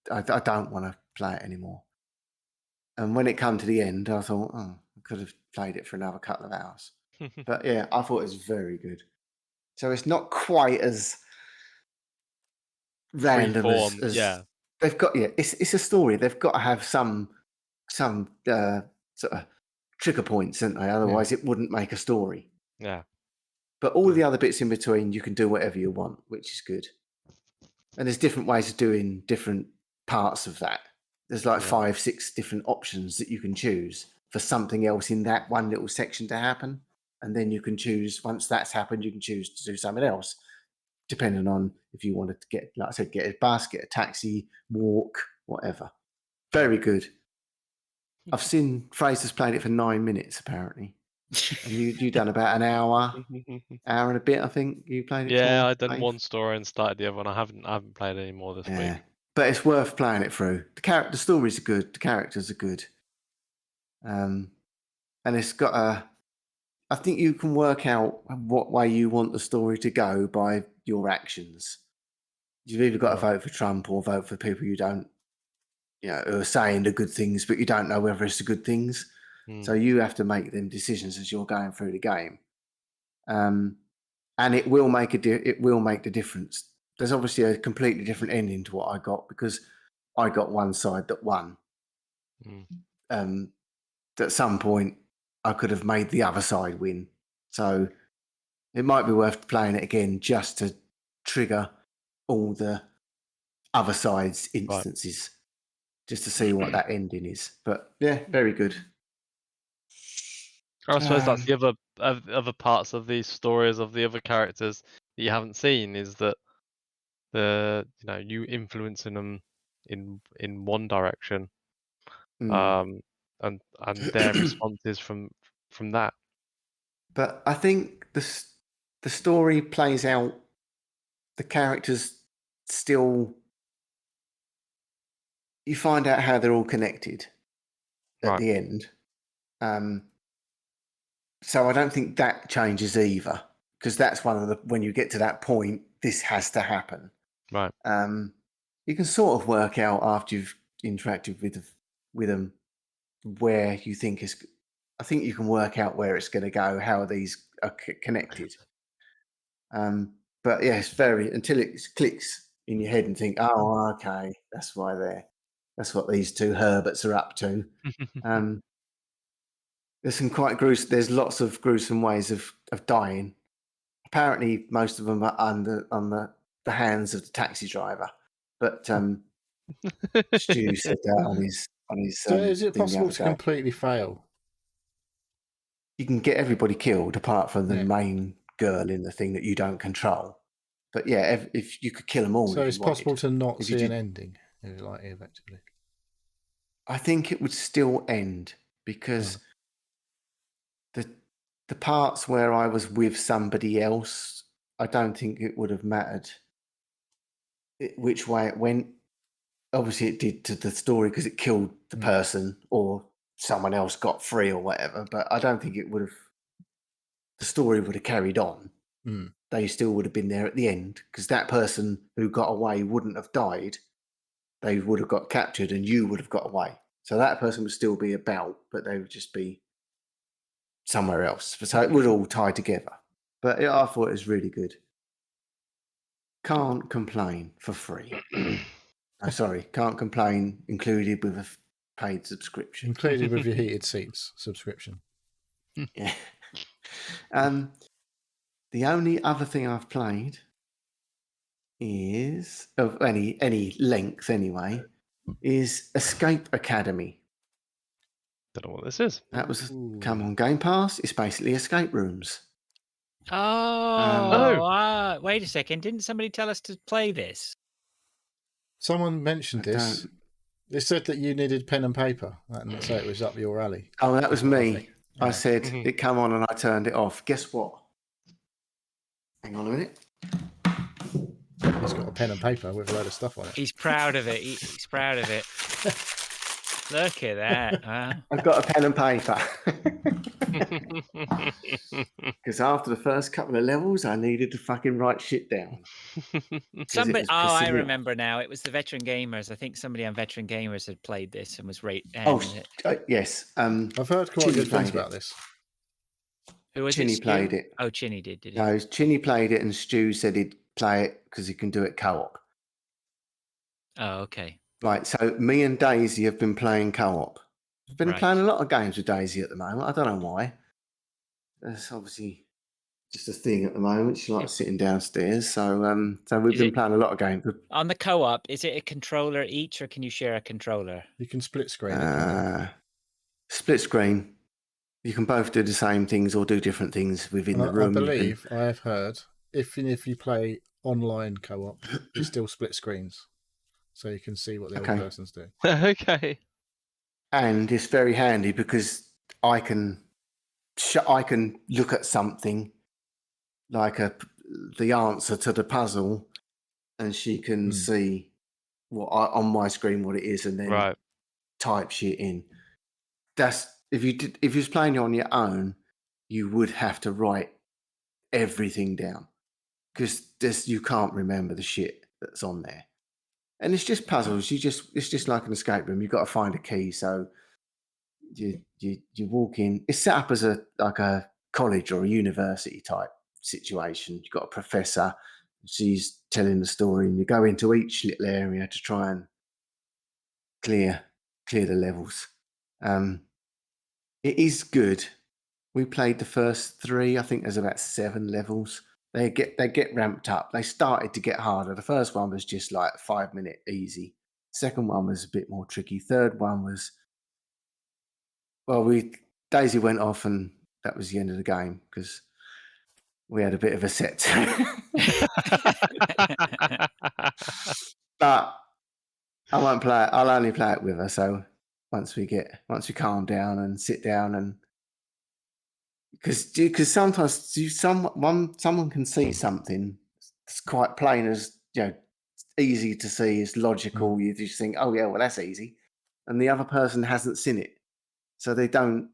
I don't want to play it anymore. And when it came to the end, I thought, I could have played it for another couple of hours. But yeah, I thought it was very good. So it's not quite as random Freeform, as yeah. they've got. Yeah, it's a story. They've got to have some sort of trigger points, don't they? Otherwise, it wouldn't make a story. Yeah. But all the other bits in between, you can do whatever you want, which is good. And there's different ways of doing different parts of that. There's like Yeah. 5, 6 different options that you can choose for something else in that one little section to happen. And then you can choose, once that's happened, you can choose to do something else, depending on if you wanted to get, like I said, get a bus, get a taxi, walk, whatever. Very good. I've seen Fraser's played it for 9 minutes, apparently. And you done about an hour and a bit, I think you played it Yeah, for. I've done Dave? one story and started the other one. I haven't played any more this Yeah, week. but it's worth playing it through. The stories are good. The characters are good. And it's got I think you can work out what way you want the story to go by your actions. You've either got to Right. vote for Trump or vote for people you don't, who are saying the good things, but you don't know whether it's the good things. So you have to make them decisions as you're going through the game, and it will make it will make the difference. There's obviously a completely different ending to what I got because I got one side that won. At some point, I could have made the other side win. So it might be worth playing it again just to trigger all the other side's instances, just to see what that ending is. But yeah, very good. I suppose that's the other parts of these stories of the other characters that you haven't seen is that you influencing them in one direction, and their responses from that. But I think the story plays out. The characters still. You find out how they're all connected at Right. the end. So I don't think that changes either, because that's one of the when you get to that point, this has to happen. Right. You can sort of work out after you've interacted with them where you think is. I think you can work out where it's going to go, how these are connected. But yeah, it's very until it clicks in your head and think, oh, okay, that's that's what these two Herberts are up to. There's some quite gruesome. There's lots of gruesome ways of dying. Apparently, most of them are on the hands of the taxi driver. But Stu said that on his So is it thing the possible other to day. completely fail? You can get everybody killed apart from the Yeah. main girl in the thing that you don't control. But yeah, if you could kill them all, So if it's you wanted. possible to not If you see an did- ending, like effectively. I think it would still end because the parts where I was with somebody else, I don't think it would have mattered which way it went. Obviously, it did to the story because it killed the person or someone else got free or whatever. But I don't think it would have. The story would have carried on. They still would have been there at the end because that person who got away wouldn't have died. They would have got captured and you would have got away. So that person would still be about, but they would just be somewhere else. So it would all tie together. But I thought it was really good. Can't complain for free. Sorry, can't complain included with a paid subscription. Included with your heated seats subscription. Yeah. The only other thing I've played is of any length anyway is Escape Academy. Don't know what this is. That was come on Game Pass. It's basically escape rooms. Wait a second. Didn't somebody tell us to play this? Someone mentioned this. They said that you needed pen and paper, and so it was up your alley. Oh, that was me. I Yeah. said it come on and I turned it off. Guess what? Hang on a minute. He's got a pen and paper with a load of stuff on it. He's proud of it. He's proud of it. Look at that. Huh? I've got a pen and paper. Because after the first couple of levels, I needed to fucking write shit down. Somebody, was I pissing me off. remember now. It was the Veteran Gamers. I think somebody on Veteran Gamers had played this and was Yes. I've heard quite Chinny good things played about it. this. Who was Chinny it? Stu? played it. Oh, Chinny did he? No, Chinny played it, and Stu said he'd play it because he can do it co-op. Oh, okay. Right. So me and Daisy have been playing co-op. I've been Right. playing a lot of games with Daisy at the moment. I don't know why. It's obviously just a thing at the moment. She likes sitting downstairs. So we've Is been it- playing a lot of games. On the co-op, is it a controller each, or can you share a controller? You can split screen it. can't you? Split screen. You can both do the same things or do different things within the And room. I You can- believe I have heard if you play online co-op, it's still split screens, so you can see what the Okay. other person's doing. Okay. And it's very handy because I can I can look at something like the answer to the puzzle, and she can see on my screen what it is, and then Right. type shit in. That's if you was playing on your own, you would have to write everything down because you can't remember the shit that's on there. And it's just puzzles. It's just like an escape room. You've got to find a key. So you walk in. It's set up as a college or a university type situation. You've got a professor. She's telling the story, and you go into each little area to try and clear the levels. It is good. We played the first 3. I think there's about 7 levels. They get ramped up. They started to get harder. The first one was just like 5-minute easy. Second one was a bit more tricky. Third one was, well, Daisy went off, and that was the end of the game because we had a bit of a set. But I won't play it. I'll only play it with her. So once we calm down and sit down, and because sometimes someone can see something that's quite plain as easy to see, it's logical. You just think, oh yeah, well that's easy, and the other person hasn't seen it, so they don't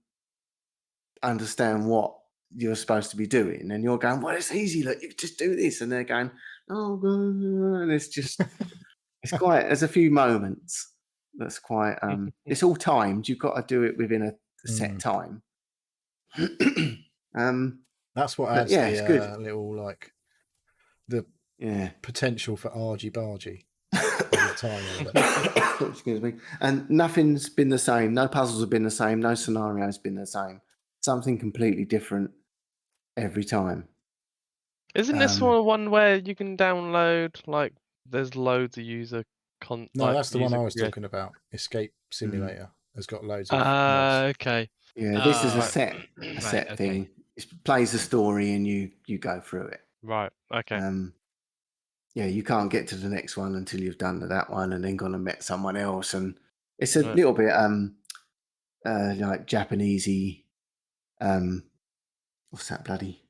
understand what you're supposed to be doing, and you're going, well, it's easy, look, you just do this, and they're going, oh, and it's just there's a few moments that's quite it's all timed. You've got to do it within a set time. That's what adds it's good. Little like the potential for argy-bargy. Excuse me. And nothing's been the same. No puzzles have been the same. No scenario's been the same. Something completely different every time. Isn't this one where you can download, like, there's loads of user content? No, that's the one I was talking about. Escape Simulator has got loads of okay. Yeah, this is a set thing. It plays the story and you go through it. Right, okay. Yeah, you can't get to the next one until you've done that one and then gone and met someone else. And it's a little bit like Japanesey, what's that bloody?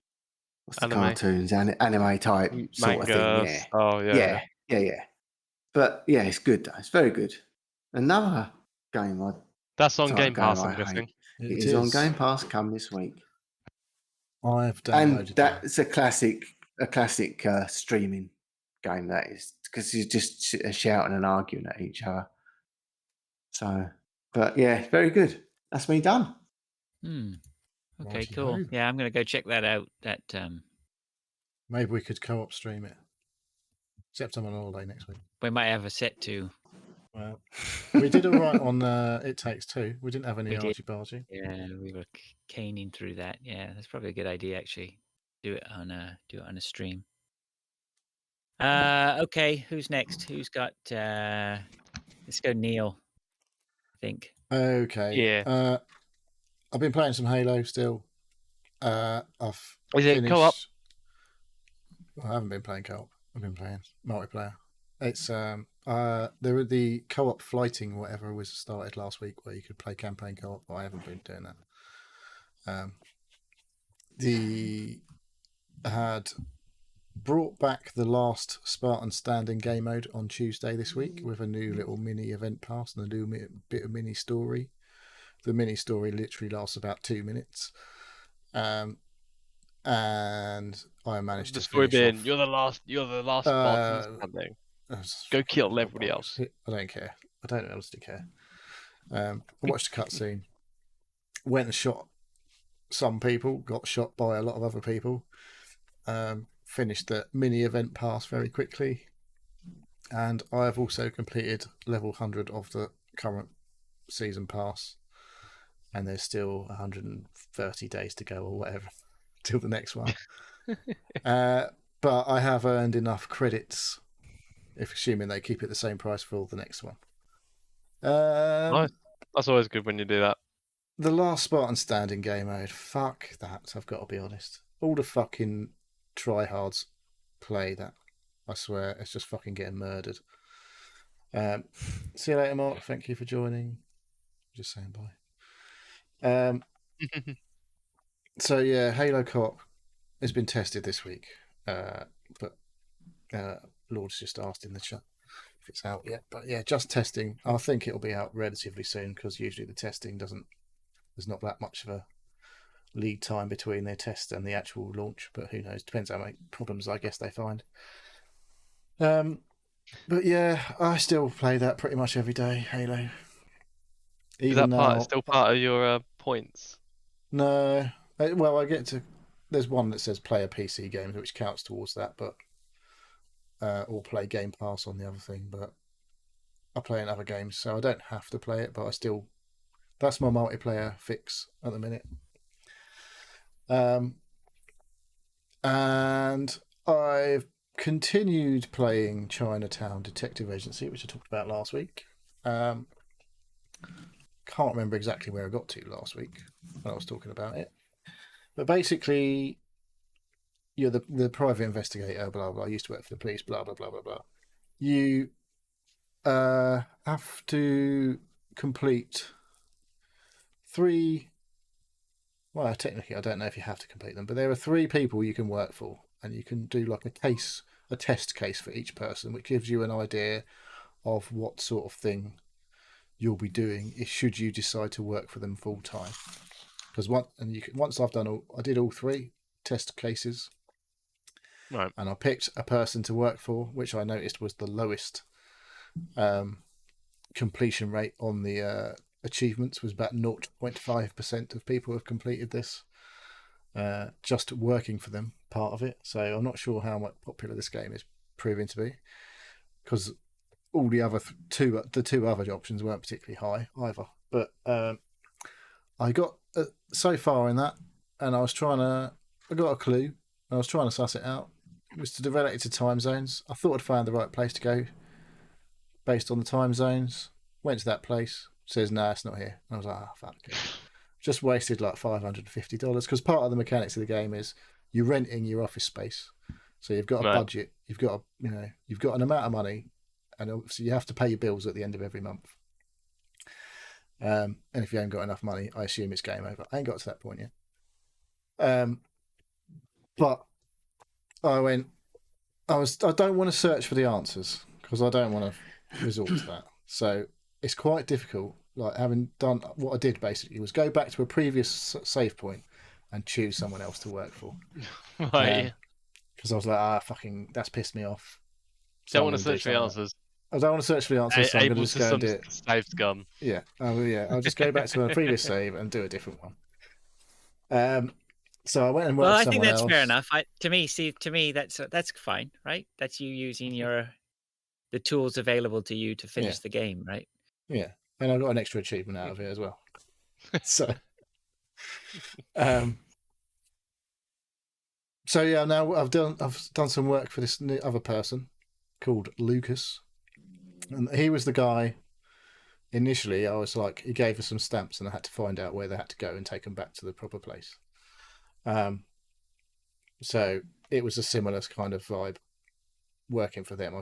What's the cartoons? Anime type sort of thing. Yeah. Oh, yeah. Yeah. But yeah, it's good though. It's very good. Another game that's on Game Pass, I'm guessing. It is on Game Pass come this week. I've downloaded and that's a classic streaming game, that is, because you're just shouting and arguing at each other. So, but yeah, very good. That's me done. Okay, cool. Yeah, I'm going to go check that out. Maybe we could co-op stream it. Except I'm on holiday next week. We might have a set too. Well, we did all right on It Takes Two. We didn't have any argy-bargy. Yeah, we were caning through that. Yeah, that's probably a good idea, actually. Do it on a stream. Okay, who's next? Who's got? Let's go, Neil. I think. Okay. Yeah. I've been playing some Halo still. I've finished... it co-op? I haven't been playing co-op. I've been playing multiplayer. It's the co-op flighting, whatever, was started last week, where you could play campaign co-op, but I haven't been doing that. I had brought back the last Spartan Standing game mode on Tuesday this week with a new little mini event pass and a new bit of mini story. The mini story literally lasts about 2 minutes. And I managed to story finish being, off. you're the last Spartan Standing. Go kill everybody else. I don't care. I don't honestly care. I watched a cutscene. Went and shot some people. Got shot by a lot of other people. Finished the mini event pass very quickly. And I have also completed level 100 of the current season pass. And there's still 130 days to go or whatever till the next one. But I have earned enough credits, if assuming they keep it the same price for the next one. Nice. That's always good when you do that. The last Spartan Standing game mode, fuck that, I've got to be honest. All the fucking tryhards play that. I swear, it's just fucking getting murdered. See you later, Mark. Thank you for joining. Just saying bye. So yeah, Halo Co-op has been tested this week, but Lord's just asked in the chat if it's out yet. But yeah, just testing. I think it'll be out relatively soon because usually the testing doesn't. There's not that much of a lead time between their test and the actual launch. But who knows? Depends how many problems I guess they find. But yeah, I still play that pretty much every day. Halo. Is that still part of your points? No. Well, I get to. There's one that says play a PC game, which counts towards that, but or play Game Pass on the other thing. But I play in other games, so I don't have to play it. But I still, that's my multiplayer fix at the minute. And I've continued playing Chinatown Detective Agency, which I talked about last week. Can't remember exactly where I got to last week when I was talking about it. But basically, you're the private investigator, blah, blah. I used to work for the police, blah, blah, blah, blah, blah. You have to complete 3... Well, technically, I don't know if you have to complete them, but there are 3 people you can work for, and you can do like a test case for each person, which gives you an idea of what sort of thing you'll be doing should you decide to work for them full time. Because once I did all 3 test cases, right, and I picked a person to work for, which I noticed was the lowest completion rate on the achievements, was about 0.5% of people have completed this. Just working for them, part of it. So I'm not sure how much popular this game is proving to be, because all the other the two other options weren't particularly high either. But I got so far in that, and I got a clue. I was trying to suss it out. It was related to time zones. I thought I'd found the right place to go based on the time zones. Went to that place. Says, no, it's not here. And I was like, fuck. Just wasted like $550 because part of the mechanics of the game is you're renting your office space. So you've got a budget. You've got an amount of money, and obviously you have to pay your bills at the end of every month. And if you haven't got enough money, I assume it's game over. I ain't got to that point yet. But I don't want to search for the answers because I don't want to resort to that. So it's quite difficult. Like, having done what I did basically was go back to a previous save point and choose someone else to work for. Right. Because I was like, fucking, that's pissed me off. So don't want to search for the answers. I don't want to search for the answers, so I'm going to just go and do it. Save scum. Yeah. I'll just go back to a previous save and do a different one. So I went and worked. Well, I think think that's else. fair enough. To me, that's fine, right? That's you using the tools available to you to finish the game, right? Yeah, and I got an extra achievement out of it as well. So yeah, now I've done some work for this other person called Lucas, and he was the guy. Initially, I was like, he gave us some stamps, and I had to find out where they had to go and take them back to the proper place. So it was a similar kind of vibe working for them.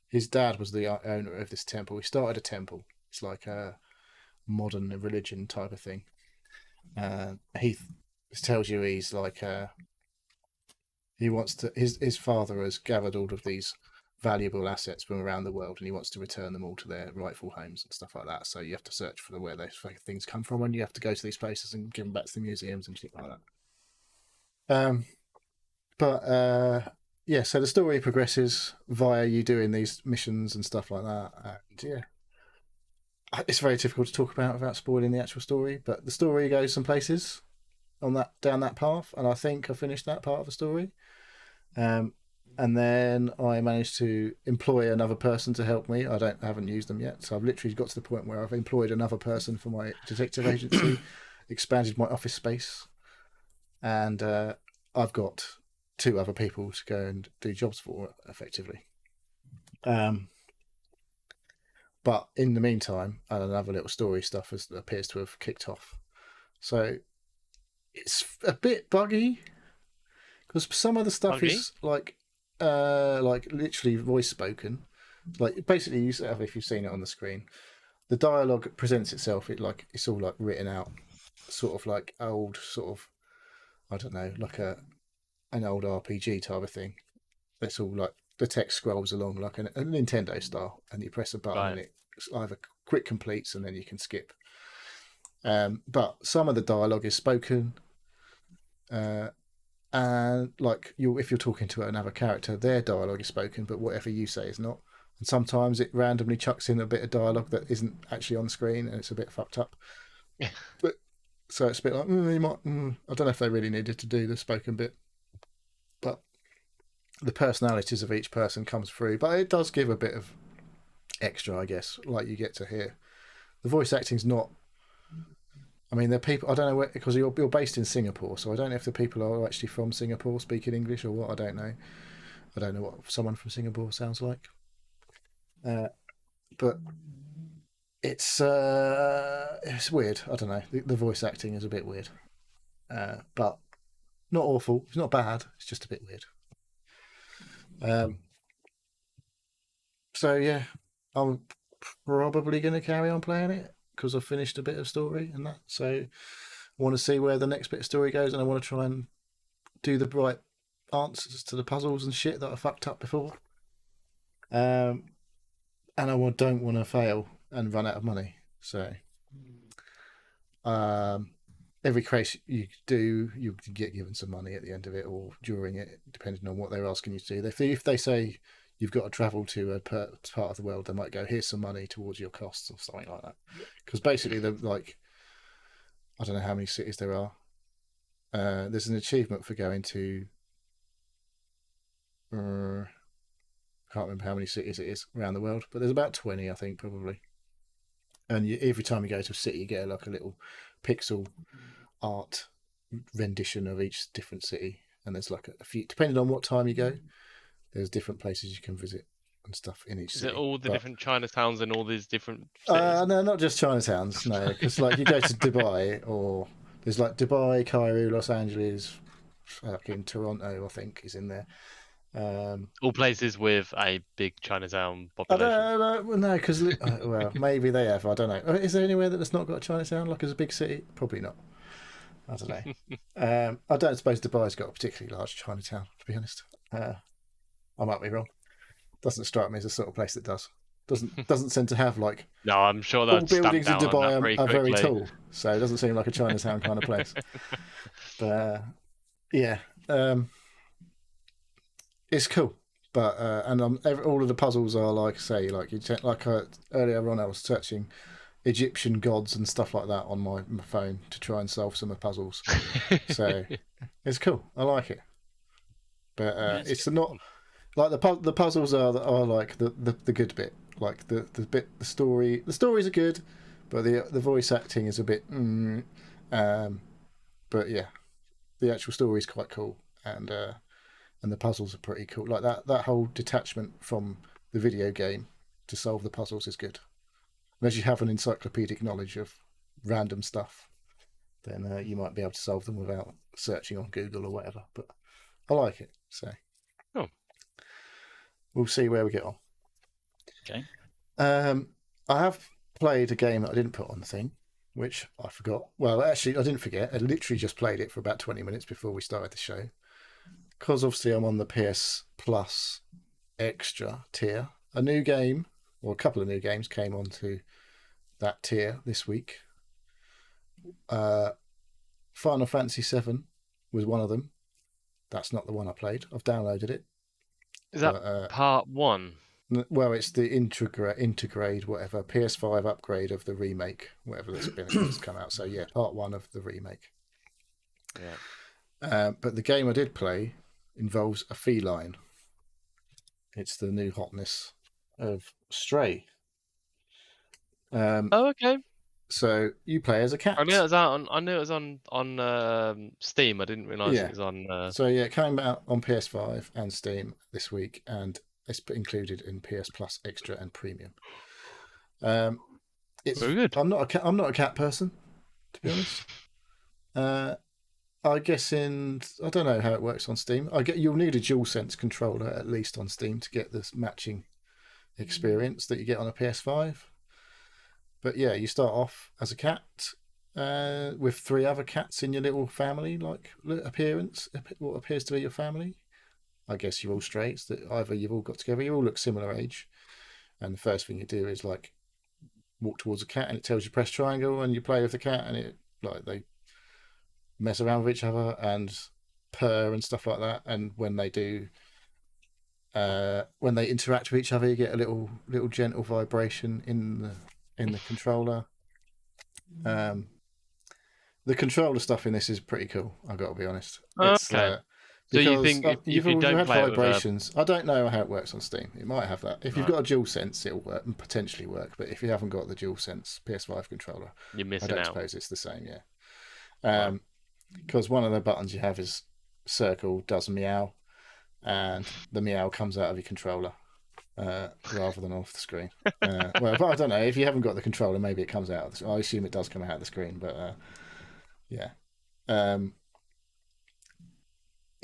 His dad was the owner of this temple. He started a temple. It's like a modern religion type of thing. He tells you he's like he wants to. His father has gathered all of these valuable assets from around the world, and he wants to return them all to their rightful homes and stuff like that. So you have to search for where those things come from, and you have to go to these places and give them back to the museums and shit like that. Yeah, so the story progresses via you doing these missions and stuff like that. And yeah, it's very difficult to talk about without spoiling the actual story, but the story goes some places down that path, and I think I finished that part of the story. And then I managed to employ another person to help me. I haven't used them yet, so I've literally got to the point where I've employed another person for my detective agency, expanded my office space, and I've got 2 other people to go and do jobs for effectively. But in the meantime, another little story stuff appears to have kicked off. So it's a bit buggy because some of the stuff is like literally voice spoken. Like basically, if you've seen it on the screen, the dialogue presents itself. It's all like written out sort of like old sort of, I don't know, like an old RPG type of thing. It's all like the text scrolls along like a Nintendo style, and you press a button and it's either quick completes and then you can skip. But some of the dialogue is spoken, and like if you're talking to another character, their dialogue is spoken, but whatever you say is not. And sometimes it randomly chucks in a bit of dialogue that isn't actually on screen, and it's a bit fucked up. But so it's a bit like you might. I don't know if they really needed to do the spoken bit, but the personalities of each person comes through. But it does give a bit of extra, I guess. Like you get to hear the voice acting's not. I mean, they're people. I don't know where, because you're based in Singapore, so I don't know if the people are actually from Singapore speaking English or what. I don't know. I don't know what someone from Singapore sounds like. But it's weird. I don't know. The voice acting is a bit weird, but not awful. It's not bad. It's just a bit weird. So yeah, I'm probably going to carry on playing it because I've finished a bit of story and that. So I want to see where the next bit of story goes, and I want to try and do the right answers to the puzzles and shit that I fucked up before. And I don't want to fail and run out of money. So every craze you do, you get given some money at the end of it or during it, depending on what they're asking you to do. If they say you've got to travel to a part of the world, they might go, here's some money towards your costs or something like that. Because basically, they're like, I don't know how many cities there are. There's an achievement for going to, I can't remember how many cities it is around the world, but there's about 20, I think, probably. And every time you go to a city, you get like a little pixel art rendition of each different city. And there's like a few, depending on what time you go, there's different places you can visit and stuff in each city. Is it all the different Chinatowns and all these different cities? No, not just Chinatowns, no. Because like you go to Dubai, or there's like Dubai, Cairo, Los Angeles, fucking Toronto, I think, is in there. All places with a big Chinatown I population. don't know, no, because well, maybe they have. I don't know. Is there anywhere that's not got a Chinatown, like as a big city? Probably not. I don't know. I don't suppose Dubai's got a particularly large Chinatown, to be honest. I might be wrong. Doesn't strike me as the sort of place that does. Doesn't seem to have like. No, I'm sure all that buildings in Dubai are very quickly. tall, so it doesn't seem like a Chinatown kind of place. But yeah, it's cool. But and all of the puzzles are like say like earlier on I was searching Egyptian gods and stuff like that on my phone to try and solve some of the puzzles. So it's cool. I like it. But it's not like the puzzles are like the good bit. Like the bit the stories are good, but the voice acting is a bit. But yeah, the actual story is quite cool, and the puzzles are pretty cool. Like that whole detachment from the video game to solve the puzzles is good. Unless you have an encyclopedic knowledge of random stuff, then you might be able to solve them without searching on Google or whatever. But I like it, so we'll see where we get on. Okay. I have played a game that I didn't put on the thing, which I forgot. Well, actually, I didn't forget. I literally just played it for about 20 minutes before we started the show. Because obviously I'm on the PS Plus Extra tier. A new game, or a couple of new games, came onto that tier this week. Final Fantasy VII was one of them. That's not the one I played. I've downloaded it. Is that part 1? Well, it's the Intergrade, whatever, PS5 upgrade of the remake, whatever that's come out. So yeah, part 1 of the remake. Yeah. But the game I did play involves a feline. It's the new hotness of Stray. Okay. So you play as a cat. I knew it was out on Steam. I didn't realise it was on. So yeah, it came out on PS5 and Steam this week, and it's included in PS Plus Extra and Premium. It's very good. I'm not a cat person, to be honest. I guess I don't know how it works on Steam. You'll need a DualSense controller at least on Steam to get this matching experience that you get on a PS5. But yeah, you start off as a cat, with 3 other cats in your little family, like appearance, what appears to be your family. I guess you're all straights. That either you've all got together, you all look similar age, and the first thing you do is like walk towards a cat, and it tells you press triangle, and you play with the cat, and it like they mess around with each other and purr and stuff like that. And when they do, when they interact with each other, you get a little gentle vibration in the controller. The controller stuff in this is pretty cool. I've got to be honest. It's, Okay. So you because, think if you've you don't had play it with a- vibrations? I don't know how it works on Steam. It might have that. If you've Right. got a DualSense, it'll work and potentially work. But if you haven't got the DualSense PS5 controller, You're I missing don't out. suppose it's the same. Yeah. Right. Because one of the buttons you have is circle does meow, and the meow comes out of your controller rather than off the screen. Well, but I don't know. If you haven't got the controller, maybe it comes out. I assume it does come out of the screen, but yeah.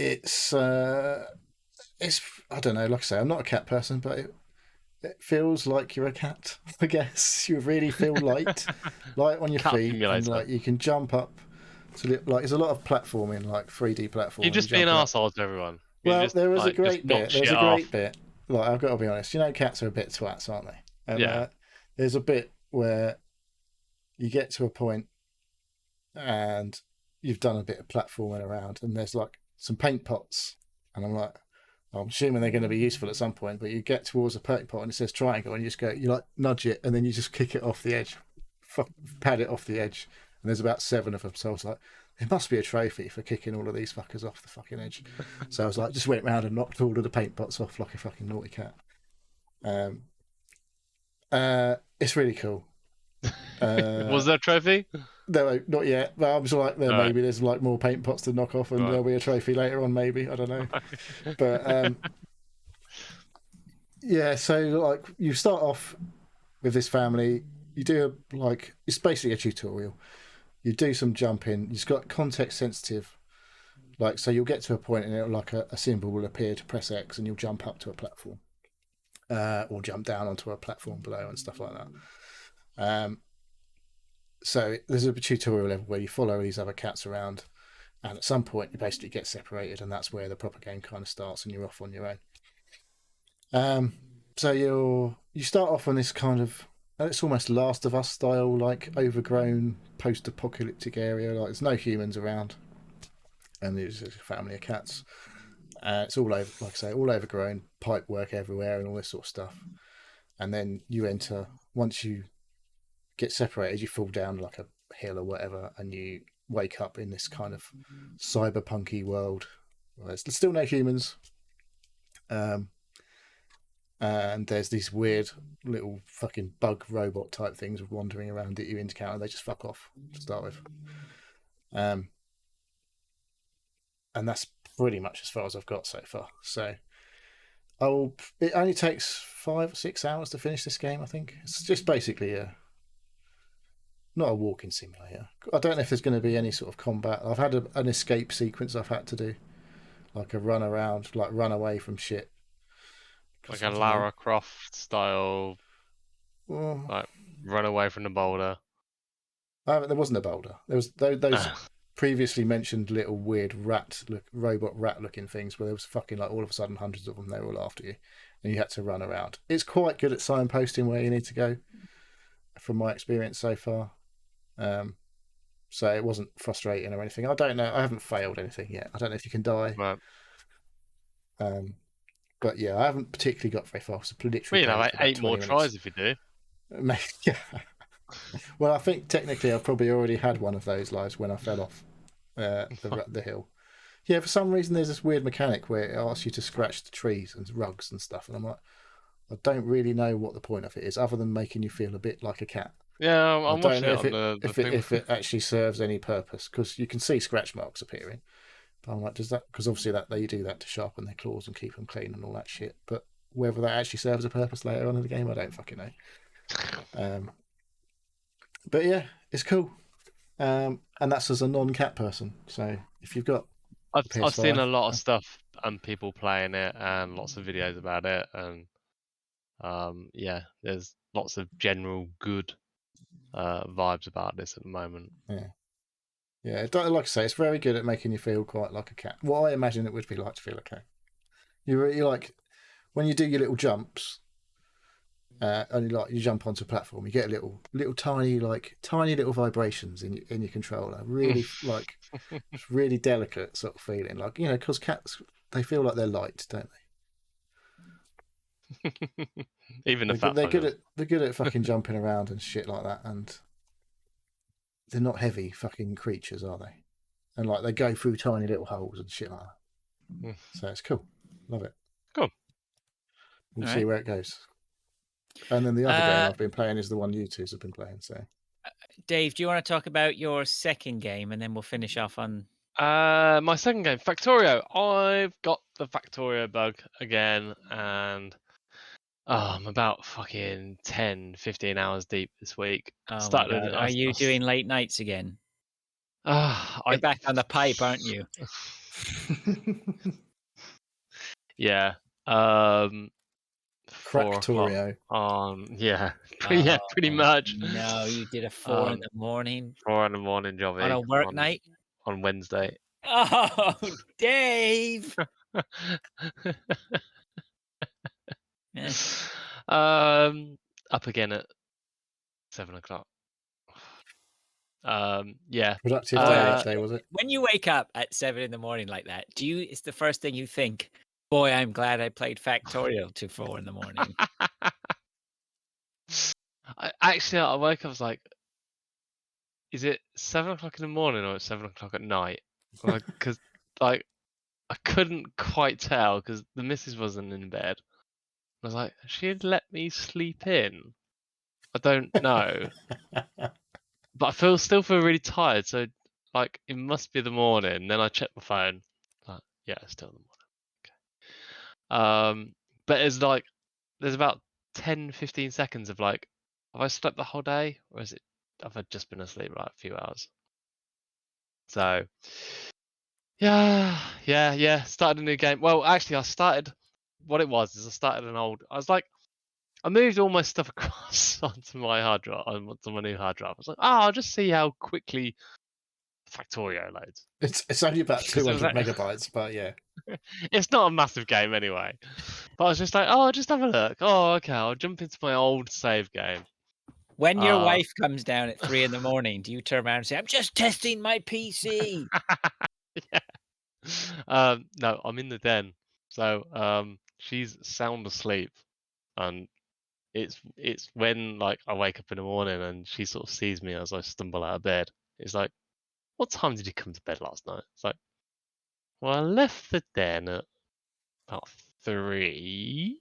It's I don't know. Like I say, I'm not a cat person, but it feels like you're a cat. I guess you really feel light on your Cat feet, and simulator. like you can jump up. So like there's a lot of platforming, like 3D platforming. You're just being jumping up. arsehole to everyone. You're Well, just, there was like, a great just knock bit. There was shit a great off. bit. Like I've got to be honest. You know, cats are a bit twats, aren't they? And, Yeah. there's a bit where you get to a point, and you've done a bit of platforming around, and there's like some paint pots, and I'm like, I'm assuming they're going to be useful at some point. But you get towards a paint pot, and it says triangle, and you just go, you like nudge it, and then you just kick it off the edge, pad it off the edge, and there's about 7 of them. So I was like, there must be a trophy for kicking all of these fuckers off the fucking edge. So I was like, just went round and knocked all of the paint pots off like a fucking naughty cat. It's really cool. Was there a trophy? No, not yet. But I was like, Right. maybe there's like more paint pots to knock off, and Right. there'll be a trophy later on. Maybe, I don't know. But yeah. So like, you start off with this family. You do it's basically a tutorial. You do some jumping. It's got context sensitive. Like, so you'll get to a point, and it'll like a symbol will appear to press X, and you'll jump up to a platform, or jump down onto a platform below and stuff like that. So there's a tutorial level where you follow these other cats around, and at some point you basically get separated, and that's where the proper game kind of starts, and you're off on your own. So you start off on this kind of, it's almost Last of Us style, like overgrown post-apocalyptic area. Like there's no humans around, and there's a family of cats. It's all over, like I say, all overgrown, pipe work everywhere, and all this sort of stuff. And then you enter, once you get separated, you fall down like a hill or whatever, and you wake up in this kind of cyberpunky world. There's still no humans, and there's these weird little fucking bug robot type things wandering around that you encounter. They just fuck off to start with, and that's pretty much as far as I've got so far. So it only takes 5 or 6 hours to finish this game. I think it's just basically not a walking simulator. I don't know if there's going to be any sort of combat. I've had an escape sequence I've had to do, like a run around, like run away from shit. Like a Lara Croft style, Well, like run away from the boulder. there wasn't a boulder. There was those previously mentioned little weird robot rat looking things where there was fucking like all of a sudden hundreds of them. They were all after you, and you had to run around. It's quite good at signposting where you need to go, from my experience so far. So it wasn't frustrating or anything. I don't know. I haven't failed anything yet. I don't know if you can die. Right. But yeah, I haven't particularly got very far. So literally, Well, you know, like played for about 8 more 20 tries minutes. if you do. Yeah. Well, I think technically I've probably already had one of those lives when I fell off the hill. Yeah, for some reason there's this weird mechanic where it asks you to scratch the trees and rugs and stuff, and I'm like, I don't really know what the point of it is, other than making you feel a bit like a cat. Yeah, I I'm don't watching know it on the thing. if it actually serves any purpose, because you can see scratch marks appearing. But I'm like, does that? Because obviously that they do that to sharpen their claws and keep them clean and all that shit. But whether that actually serves a purpose later on in the game, I don't fucking know. But yeah, it's cool. And that's as a non-cat person. So if you've got I've seen PS5, a lot of stuff and people playing it and lots of videos about it, and yeah, there's lots of general good vibes about this at the moment. Yeah, like I say, it's very good at making you feel quite like a cat. What I imagine it would be like to feel a cat. You like when you do your little jumps, and you jump onto a platform, you get little tiny little vibrations in your controller. Really it's really delicate sort of feeling, like because cats, they feel like they're light, don't they? Even the fat They're good fuckers. they're good at fucking jumping around and shit like that, and they're not heavy fucking creatures, are they? And like they go through tiny little holes and shit like that. So it's cool. Love it. Cool. We'll All see right. where it goes. And then the other game I've been playing is the one you two have been playing. So, Dave, do you want to talk about your second game, and then we'll finish off on? My second game, Factorio. I've got the Factorio bug again, and I'm about fucking 10, 15 hours deep this week. Oh my God. Are you doing late nights again? You're back on the pipe, aren't you? Yeah. 4 o'clock Fractorio. yeah, pretty much. No, you did a 4 in the morning 4 in the morning, Jovie. on a work night. On Wednesday. Oh, Dave! Yeah. Up again at 7 o'clock. Yeah. Productive day that day, was it? When you wake up at 7 in the morning like that, it's the first thing you think, boy, I'm glad I played Factorial to 4 in the morning. I woke up, I was like, is it 7 o'clock in the morning or 7 o'clock at night? Because I couldn't quite tell because the missus wasn't in bed. I was like, she'd let me sleep in. I don't know. But I still feel really tired, so like it must be the morning. Then I check my phone. Like, yeah, it's still in the morning. Okay. But it's like there's about 10, 15 seconds of like, have I slept the whole day, or have I just been asleep like a few hours? So yeah. Started a new game. Well, actually, I started I moved all my stuff across onto my hard drive, onto my new hard drive. I was like, I'll just see how quickly Factorio loads. It's only about 200 like- megabytes, but yeah. It's not a massive game anyway. But I was just like, I'll just have a look. Oh, okay, I'll jump into my old save game. When your wife comes down at 3 in the morning, do you turn around and say, I'm just testing my PC? Yeah. No, I'm in the den. So she's sound asleep, and it's when like I wake up in the morning and she sort of sees me as I stumble out of bed. It's like, what time did you come to bed last night? It's like, well, I left the den at about 3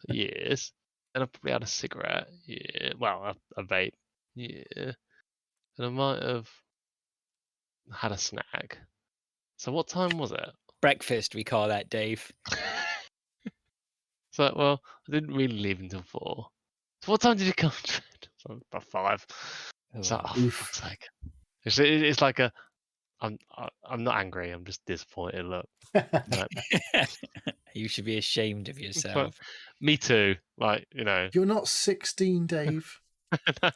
years, and I probably had a cigarette. Yeah, well, a vape. Yeah, and I might have had a snack. So what time was it? Breakfast, we call that, Dave. So, well, I didn't really leave until 4. So what time did you come to bed? So about 5. So, oh, for fuck's sake. It's like I'm not angry. I'm just disappointed. Look, like, You should be ashamed of yourself. me too. Like, You're not 16, Dave. So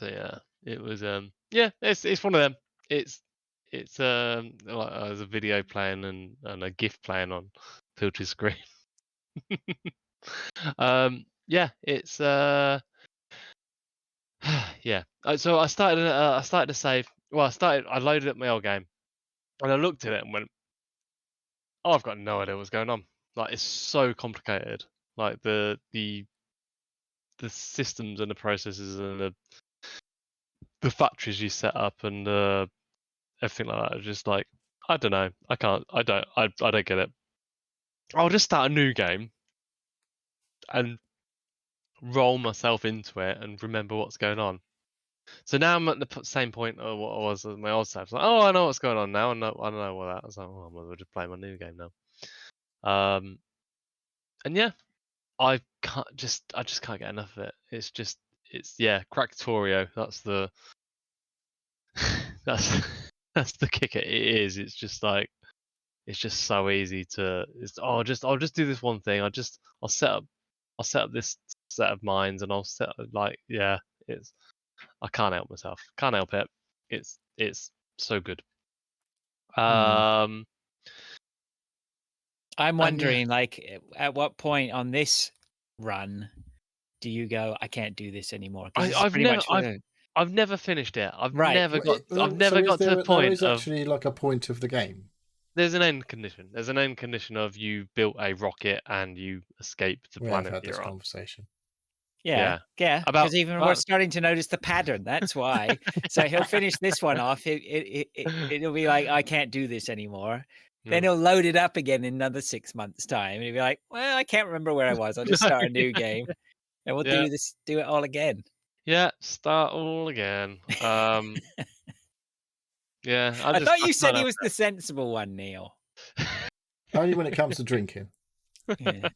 yeah, it was it's one of them. It's like there's a video playing and a GIF playing on filter screen. Yeah, it's yeah. So I started to save. Well, I loaded up my old game, and I looked at it and went, "Oh, I've got no idea what's going on. Like, it's so complicated. Like the systems and the processes and the factories you set up and everything like that. Are just like, I don't know. I don't get it. I'll just start a new game and roll myself into it and remember what's going on. So now I'm at the same point of what I was with my old stuff. It's like, oh, I know what's going on now. I don't know what that. I was like, oh, I might as well just play my new game now. And yeah, I just can't get enough of it. It's Cractorio. That's the that's the kicker. It is. It's just like, it's just so easy to. I'll just do this one thing. I'll set up this set of minds, and I'll set like it's I can't help myself. Can't help it. It's so good. I'm And yeah. wondering, like, at what point on this run do you go, I can't do this anymore? 'Cause this is I've pretty never much I've never finished it. I've Right. never got I've So never got to the there point is of actually like a point of the game. there's an end condition. There's an end condition of you built a rocket and you escape the We have planet had this you're on. conversation. Yeah. About Because even we're starting to notice the pattern. That's why. So he'll finish this one off. It'll be like, I can't do this anymore. Then he'll load it up again in another 6 months' time. And he'll be like, well, I can't remember where I was. I'll just start a new game. And we'll Yeah. do it all again. Yeah, start all again. Yeah, I thought you said he can't was the sensible one, Neil. Only when it comes to drinking. Yeah.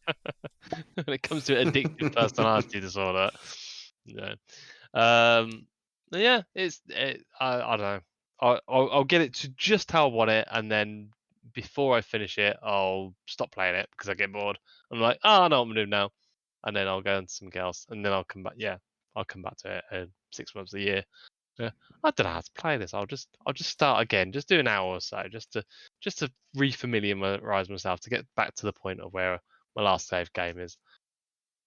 when it comes to addictive personality disorder. Yeah. Yeah, I don't know. I'll get it to just how I want it, and then before I finish it, I'll stop playing it because I get bored. I'm like, oh, I know what I'm gonna do now, and then I'll go into something else, and then I'll come back. Yeah, I'll come back to it in 6 months, a year. Yeah, I don't know how to play this. I'll just start again. Just do an hour or so, just to refamiliarize myself, to get back to the point of where my last save game is.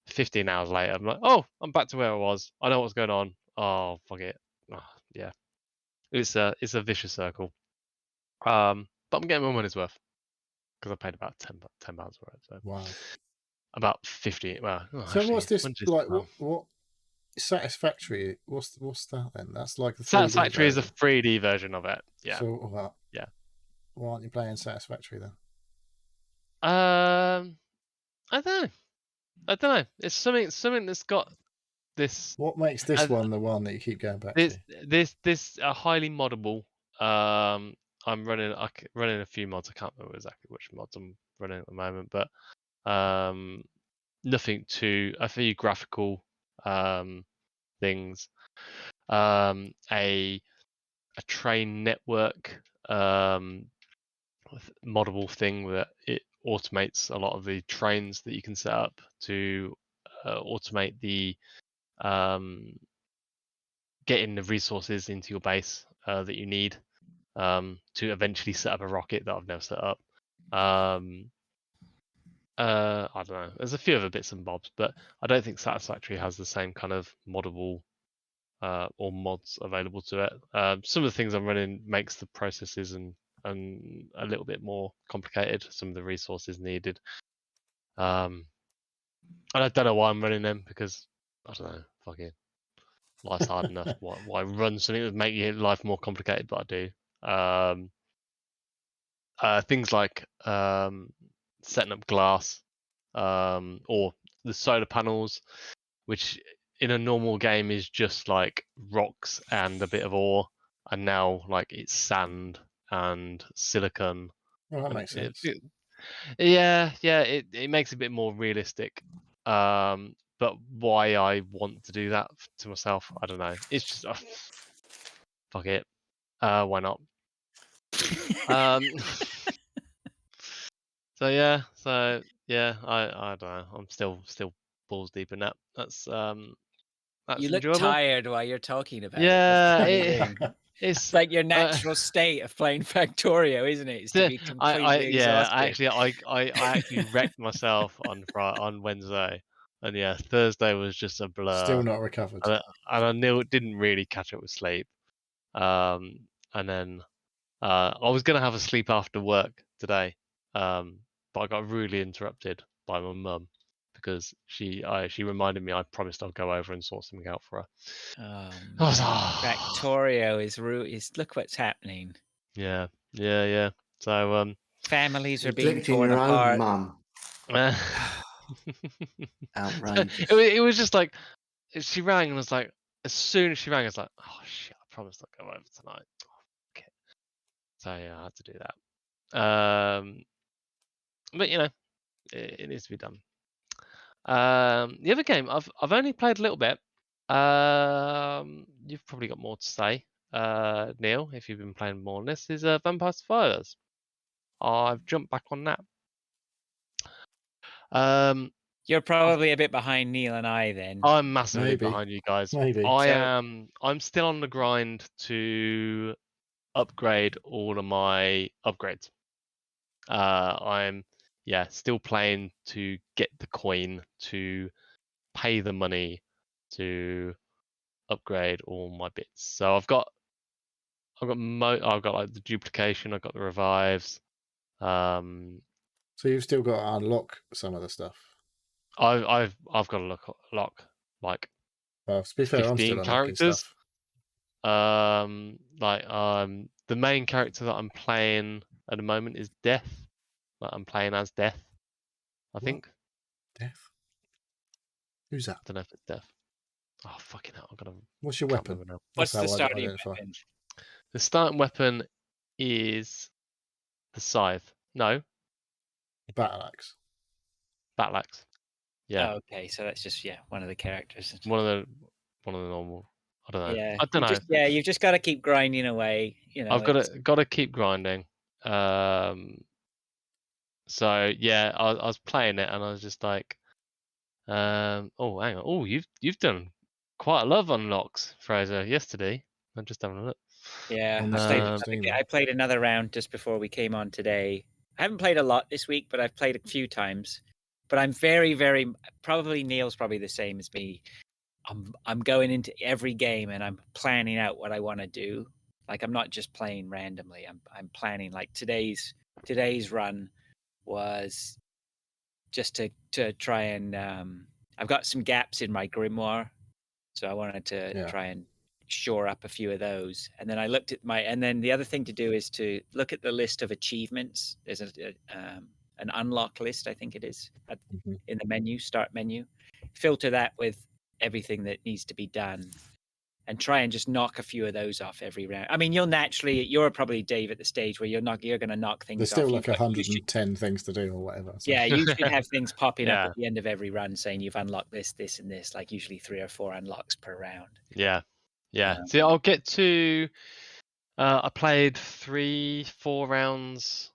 15 hours later, I'm like, oh, I'm back to where I was. I know what's going on. Oh, fuck it. Oh, yeah, it's a vicious circle. But I'm getting my money's worth because I paid about 10 pounds for it. So Wow. about 50. Well, So actually, what's this when did- like? well, What Satisfactory? What's that then? That's like the 3D Satisfactory is a version. 3D version of it. Yeah. So Yeah. why aren't you playing Satisfactory then? I don't know. It's something that's got this. What makes this I've- one the one that you keep going back This to? highly moddable. I'm running a few mods. I can't remember exactly which mods I'm running at the moment, but nothing too a few graphical things. A train network moddable thing that it automates a lot of the trains that you can set up to automate the getting the resources into your base that you need to eventually set up a rocket that I've never set up. I don't know. There's a few other bits and bobs, but I don't think Satisfactory has the same kind of moddable or mods available to it. Some of the things I'm running makes the processes and a little bit more complicated. Some of the resources needed. And I don't know why I'm running them because I don't know. Fucking life's hard enough. Why run something that would make your life more complicated? But I do. Things like setting up glass or the solar panels, which in a normal game is just like rocks and a bit of ore, and now like it's sand and silicon. Well, that makes sense. It makes it a bit more realistic. But why I want to do that to myself, I don't know. It's just fuck it. Why not? So I don't know. I'm still balls deep in that. That's You look enjoyable. tired while you're talking about Yeah, it. It's like your natural state of playing Factorio, isn't it? It's to be completely exhausted. I actually wrecked myself on Wednesday, and yeah, Thursday was just a blur. Still not recovered. And I didn't really catch up with sleep. And then I was gonna have a sleep after work today, but I got really interrupted by my mum because she reminded me I promised I'd go over and sort something out for her. I was, Factorio is look what's happening. Yeah. So Families are being Neglecting torn your own apart. mum. Outrageous. it was just like she rang and was like, as soon as she rang, I was like, oh shit, I promised I'd go over tonight. Okay. So yeah, I had to do that. But you know, it needs to be done. The other game I've only played a little bit. You've probably got more to say, Neil, if you've been playing more on this. Is Vampire Survivors. I've jumped back on that. You're probably a bit behind Neil and I then. I'm massively Maybe. behind you guys. Maybe. I'm still on the grind to upgrade all of my upgrades. I'm still playing to get the coin, to pay the money, to upgrade all my bits. So I've got like the duplication, I've got the revives. So you've still got to unlock some of the stuff. I've got to lock like Well, to be fair, I'm 15 still unlocking characters. stuff. The main character that I'm playing at the moment is Death. Like I'm playing as Death, I think. Death. Who's that? I don't know if it's Death. Oh fucking hell! What's your can't weapon? remember now. What's That's the how I starting identify. weapon? The starting weapon is the scythe. No, Battle axe. battle axe. Yeah, Oh, okay, so that's just one of the characters. one of the normal. I don't know. Yeah, I don't know. you've just got to keep grinding away. You know, I've got to keep grinding. So yeah, I was playing it and I was just like, oh hang on, oh you've done quite a lot of unlocks, Fraser. Yesterday, I'm just having a look. Yeah, On I the played, Steam. I played another round just before we came on today. I haven't played a lot this week, but I've played a few times. But I'm very, very probably Neil's probably the same as me. I'm going into every game and I'm planning out what I want to do. Like I'm not just playing randomly. I'm planning. Like today's run was just to try and I've got some gaps in my grimoire, so I wanted to try and shore up a few of those. And then I looked at and then the other thing to do is to look at the list of achievements. There's an unlock list, I think it is, in the menu, start menu. Filter that with everything that needs to be done and try and just knock a few of those off every round. I mean, you're probably, Dave, at the stage where you're going to knock things There's off. still like 110 things to do or whatever. So. Yeah, you should have things popping up Yeah. at the end of every run saying you've unlocked this, this, and this, like usually 3 or 4 unlocks per round. Yeah. See, I'll get to. I played 3-4 rounds.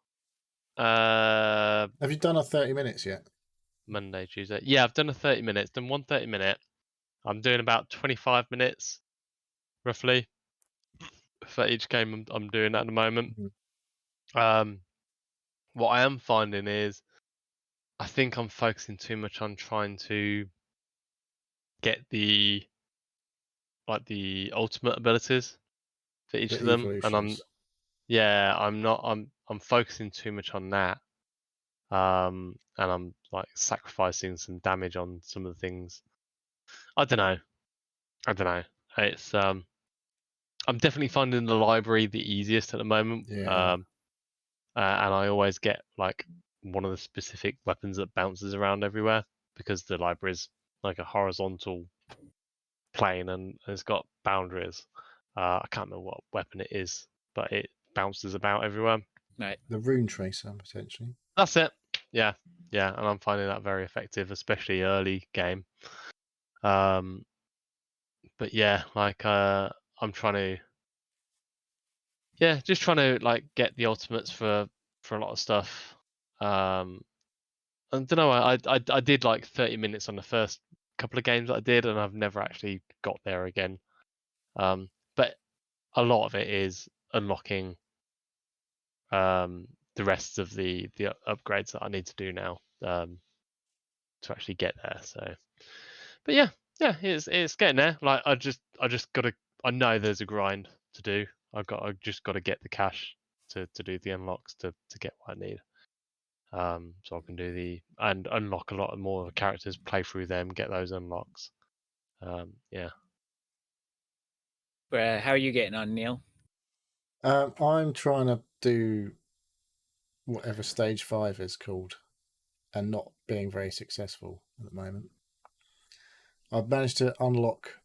Have you done a 30 minutes yet? Monday, Tuesday. Yeah, I've done a 30 minutes. Done 1 30-minute. I'm doing about 25 minutes, roughly, for each game I'm doing at the moment. What I am finding is, I think I'm focusing too much on trying to get the ultimate abilities for each of them, and I'm focusing too much on that, and I'm like sacrificing some damage on some of the things. I don't know. It's I'm definitely finding the library the easiest at the moment. And I always get like one of the specific weapons that bounces around everywhere because the library is like a horizontal plane and it's got boundaries. I can't remember what weapon it is, but it bounces about everywhere. Right. The rune tracer, potentially. That's it. Yeah, and I'm finding that very effective, especially early game. But yeah, like I'm trying to, just trying to like get the ultimates for a lot of stuff. I don't know. I did like 30 minutes on the first couple of games that I did, and I've never actually got there again. But a lot of it is unlocking the rest of the upgrades that I need to do now to actually get there. So, but yeah, it's getting there. Like I just gotta. I know there's a grind to do. I just gotta get the cash to do the unlocks to get what I need. So I can do and unlock a lot more characters, play through them, get those unlocks. Yeah. How are you getting on, Neil? I'm trying to do whatever stage 5 is called and not being very successful at the moment. I've managed to unlock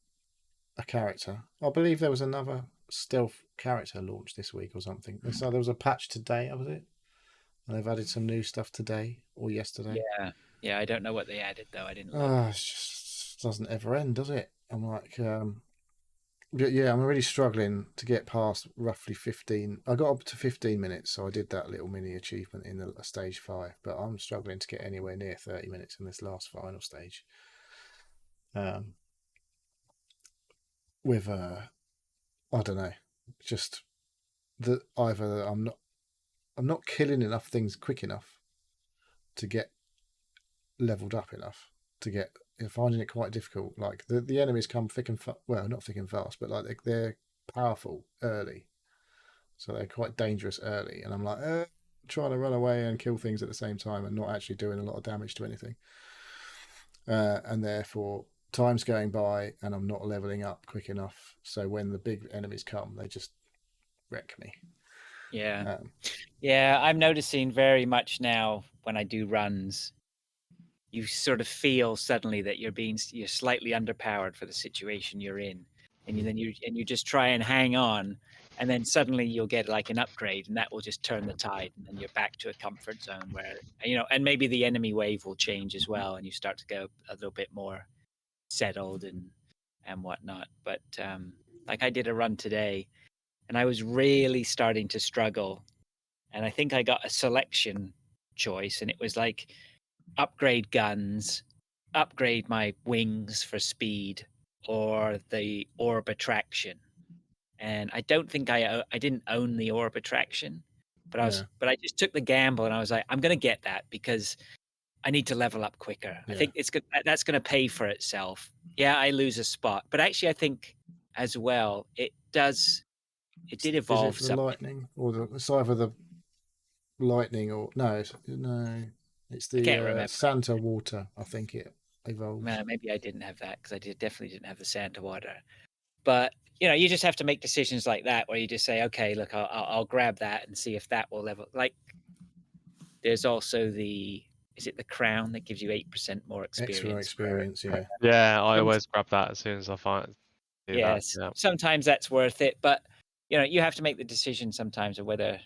a character. I believe there was another stealth character launched this week or something. So there was a patch today, was it? And they've added some new stuff today or yesterday. Yeah. I don't know what they added though. I didn't. It just doesn't ever end, does it? I'm like, Yeah, I'm already struggling to get past roughly 15. I got up to 15 minutes, so I did that little mini achievement in the stage 5, but I'm struggling to get anywhere near 30 minutes in this last final stage. With I don't know, just that either I'm not killing enough things quick enough to get leveled up enough to get. Finding it quite difficult. Like the enemies come thick and well, not thick and fast, but like they're powerful early, so they're quite dangerous early. And I'm like trying to run away and kill things at the same time and not actually doing a lot of damage to anything. And therefore, time's going by and I'm not leveling up quick enough. So when the big enemies come, they just wreck me. Yeah. Yeah, I'm noticing very much now when I do runs, you sort of feel suddenly that you're slightly underpowered for the situation you're in, and you just try and hang on, and then suddenly you'll get like an upgrade, and that will just turn the tide, and then you're back to a comfort zone where and maybe the enemy wave will change as well, and you start to go a little bit more settled and whatnot. But like I did a run today, and I was really starting to struggle, and I think I got a selection choice, and it was like upgrade guns, upgrade my wings for speed, or the orb attraction. And I don't think I didn't own the orb attraction, but I just took the gamble, and I was like, I'm going to get that because I need to level up quicker. I think that's going to pay for itself. Yeah, I lose a spot, but actually I think as well it did evolve. Is it the lightning or it's either the lightning or no, it's the Santa water. I think it evolves. Maybe I didn't have that because I definitely didn't have the Santa water. But you just have to make decisions like that where you just say, okay, look, I'll grab that and see if that will level. Like, there's also is it the crown that gives you 8% more experience? Extra experience, yeah. Yeah, I always grab that as soon as I find. Yes, sometimes that's worth it, but you have to make the decision sometimes of whether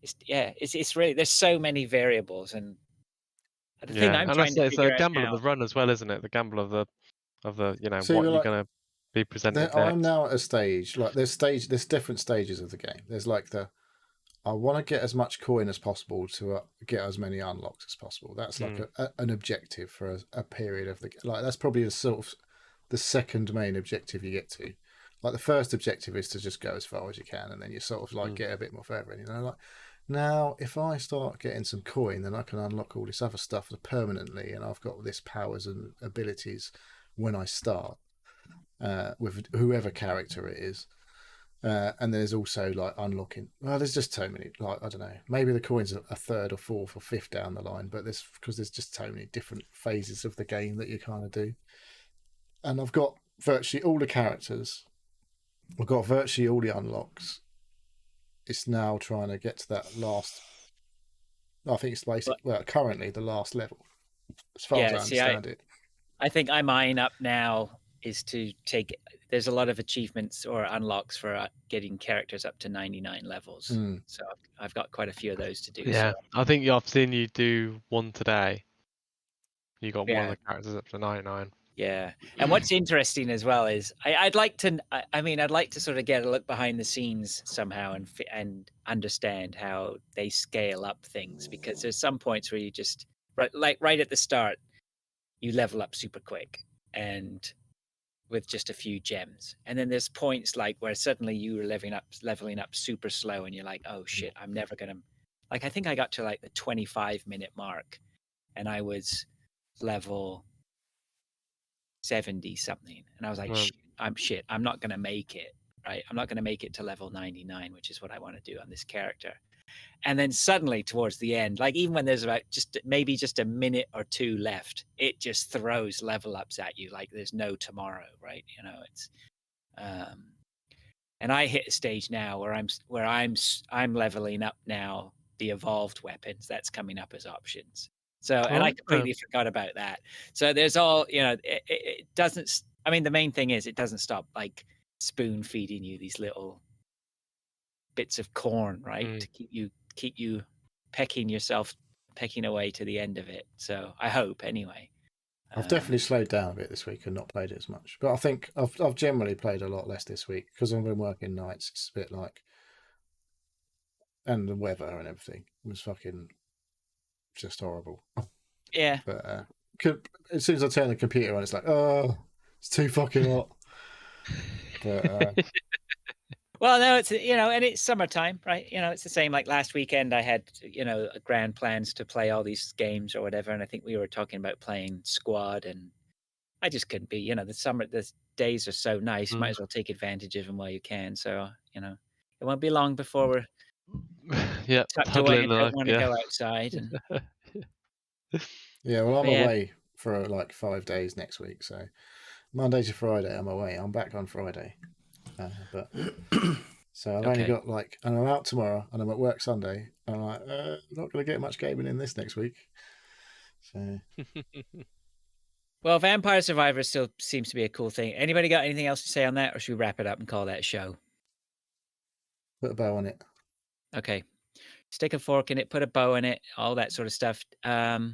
it's really, there's so many variables, and the thing I'm trying to figure out. It's a gamble of the run as well, isn't it? The gamble of the what you're going to be presented next. I'm now at a stage like there's different stages of the game. There's like I want to get as much coin as possible to get as many unlocks as possible. That's like an objective for a period of that's probably the sort of the second main objective you get to. Like the first objective is to just go as far as you can, and then you sort of like get a bit more further. Like now, if I start getting some coin, then I can unlock all this other stuff permanently, and I've got this powers and abilities when I start with whoever character it is. And there's also like unlocking. Well, there's just so many. Like I don't know. Maybe the coins are a third or fourth or fifth down the line, but there's just so many different phases of the game that you kind of do. And I've got virtually all the characters. I've got virtually all the unlocks. It's now trying to get to that last. I think it's basically currently the last level, as far as I understand it. I think I'm eyeing up now is to take. There's a lot of achievements or unlocks for getting characters up to 99 levels. So I've got quite a few of those to do. Yeah, so. I think I've seen you do one today. You got one of the characters up to 99. Yeah, and what's interesting as well is I'd like to sort of get a look behind the scenes somehow and understand how they scale up things, because there's some points where you just right at the start you level up super quick and with just a few gems, and then there's points like where suddenly you were leveling up super slow, and you're like, oh shit, I'm never gonna. Like I think I got to like the 25-minute mark, and I was level 70 something, and I was like, I'm not gonna make it, right? I'm not gonna make it to level 99, which is what I want to do on this character. And then suddenly towards the end, like even when there's about maybe just a minute or two left, it just throws level ups at you like there's no tomorrow, right? It's and I hit a stage now where I'm leveling up now the evolved weapons that's coming up as options. So, and I completely forgot about that. So there's all, it doesn't, I mean, the main thing is it doesn't stop like spoon feeding you these little bits of corn, right? To keep you pecking away to the end of it. So I hope anyway. I've definitely slowed down a bit this week and not played it as much. But I think I've generally played a lot less this week because I've been working nights. It's a bit like, and the weather and everything was fucking just horrible. Yeah. But as soon as I turn the computer on, it's like, oh, it's too fucking hot. But Well, no, it's and it's summertime, right? It's the same. Like last weekend, I had grand plans to play all these games or whatever, and I think we were talking about playing Squad, and I just couldn't be. The days are so nice. Might as well take advantage of them while you can. So it won't be long before we're Yeah, tucked away and huddling don't up, want to yeah. go outside. And yeah, well, I'm Yeah. away for like 5 days next week. So Monday to Friday, I'm away. I'm back on Friday. But so I've only Okay. got and I'm out tomorrow and I'm at work Sunday. And I'm like, I'm not going to get much gaming in this next week. So Well, Vampire Survivor still seems to be a cool thing. Anybody got anything else to say on that, or should we wrap it up and call that a show? put a bow on it. Okay. Stick a fork in it, put a bow in it, all that sort of stuff. I'll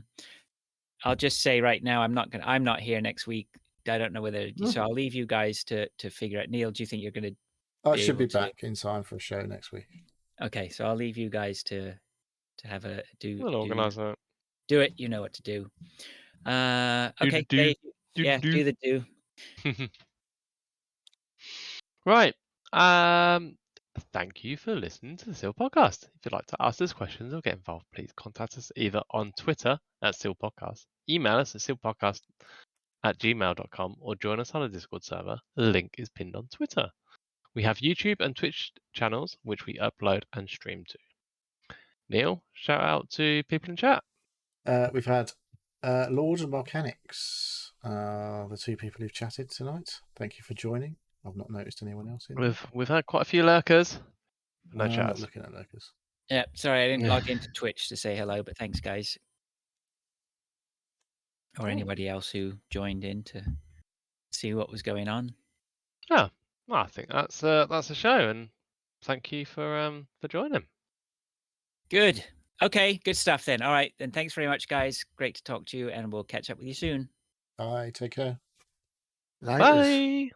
just say right now, I'm not here next week. I don't know whether, so I'll leave you guys to figure out. Neil, do you think you're going to? I Be should be able to- back in time for a show next week. Okay, so I'll leave you guys to have a We'll organise that. do it. You know what to do. Okay, do, Dave, do, yeah, do. do the do. Right. Thank you for listening to the Seal Podcast. If you'd like to ask us questions or get involved, please contact us either on Twitter at Seal Podcast, email us at sealpodcast@gmail.com, or join us on a Discord server. The link is pinned on Twitter. We have YouTube and Twitch channels which we upload and stream to. Neil, shout out to people in chat. We've had Lord and Volcanics, the two people who've chatted tonight. Thank you for joining. I've not noticed anyone else in. We've had quite a few lurkers. No I'm not chats. looking at lurkers. Yeah, sorry, I didn't log into Twitch to say hello, but thanks, guys. Or anybody else who joined in to see what was going on. Yeah, well, I think that's a show, and thank you for joining. Good. Okay, good stuff then. All right, then thanks very much, guys. Great to talk to you, and we'll catch up with you soon. Bye. Take care. Laters. Bye.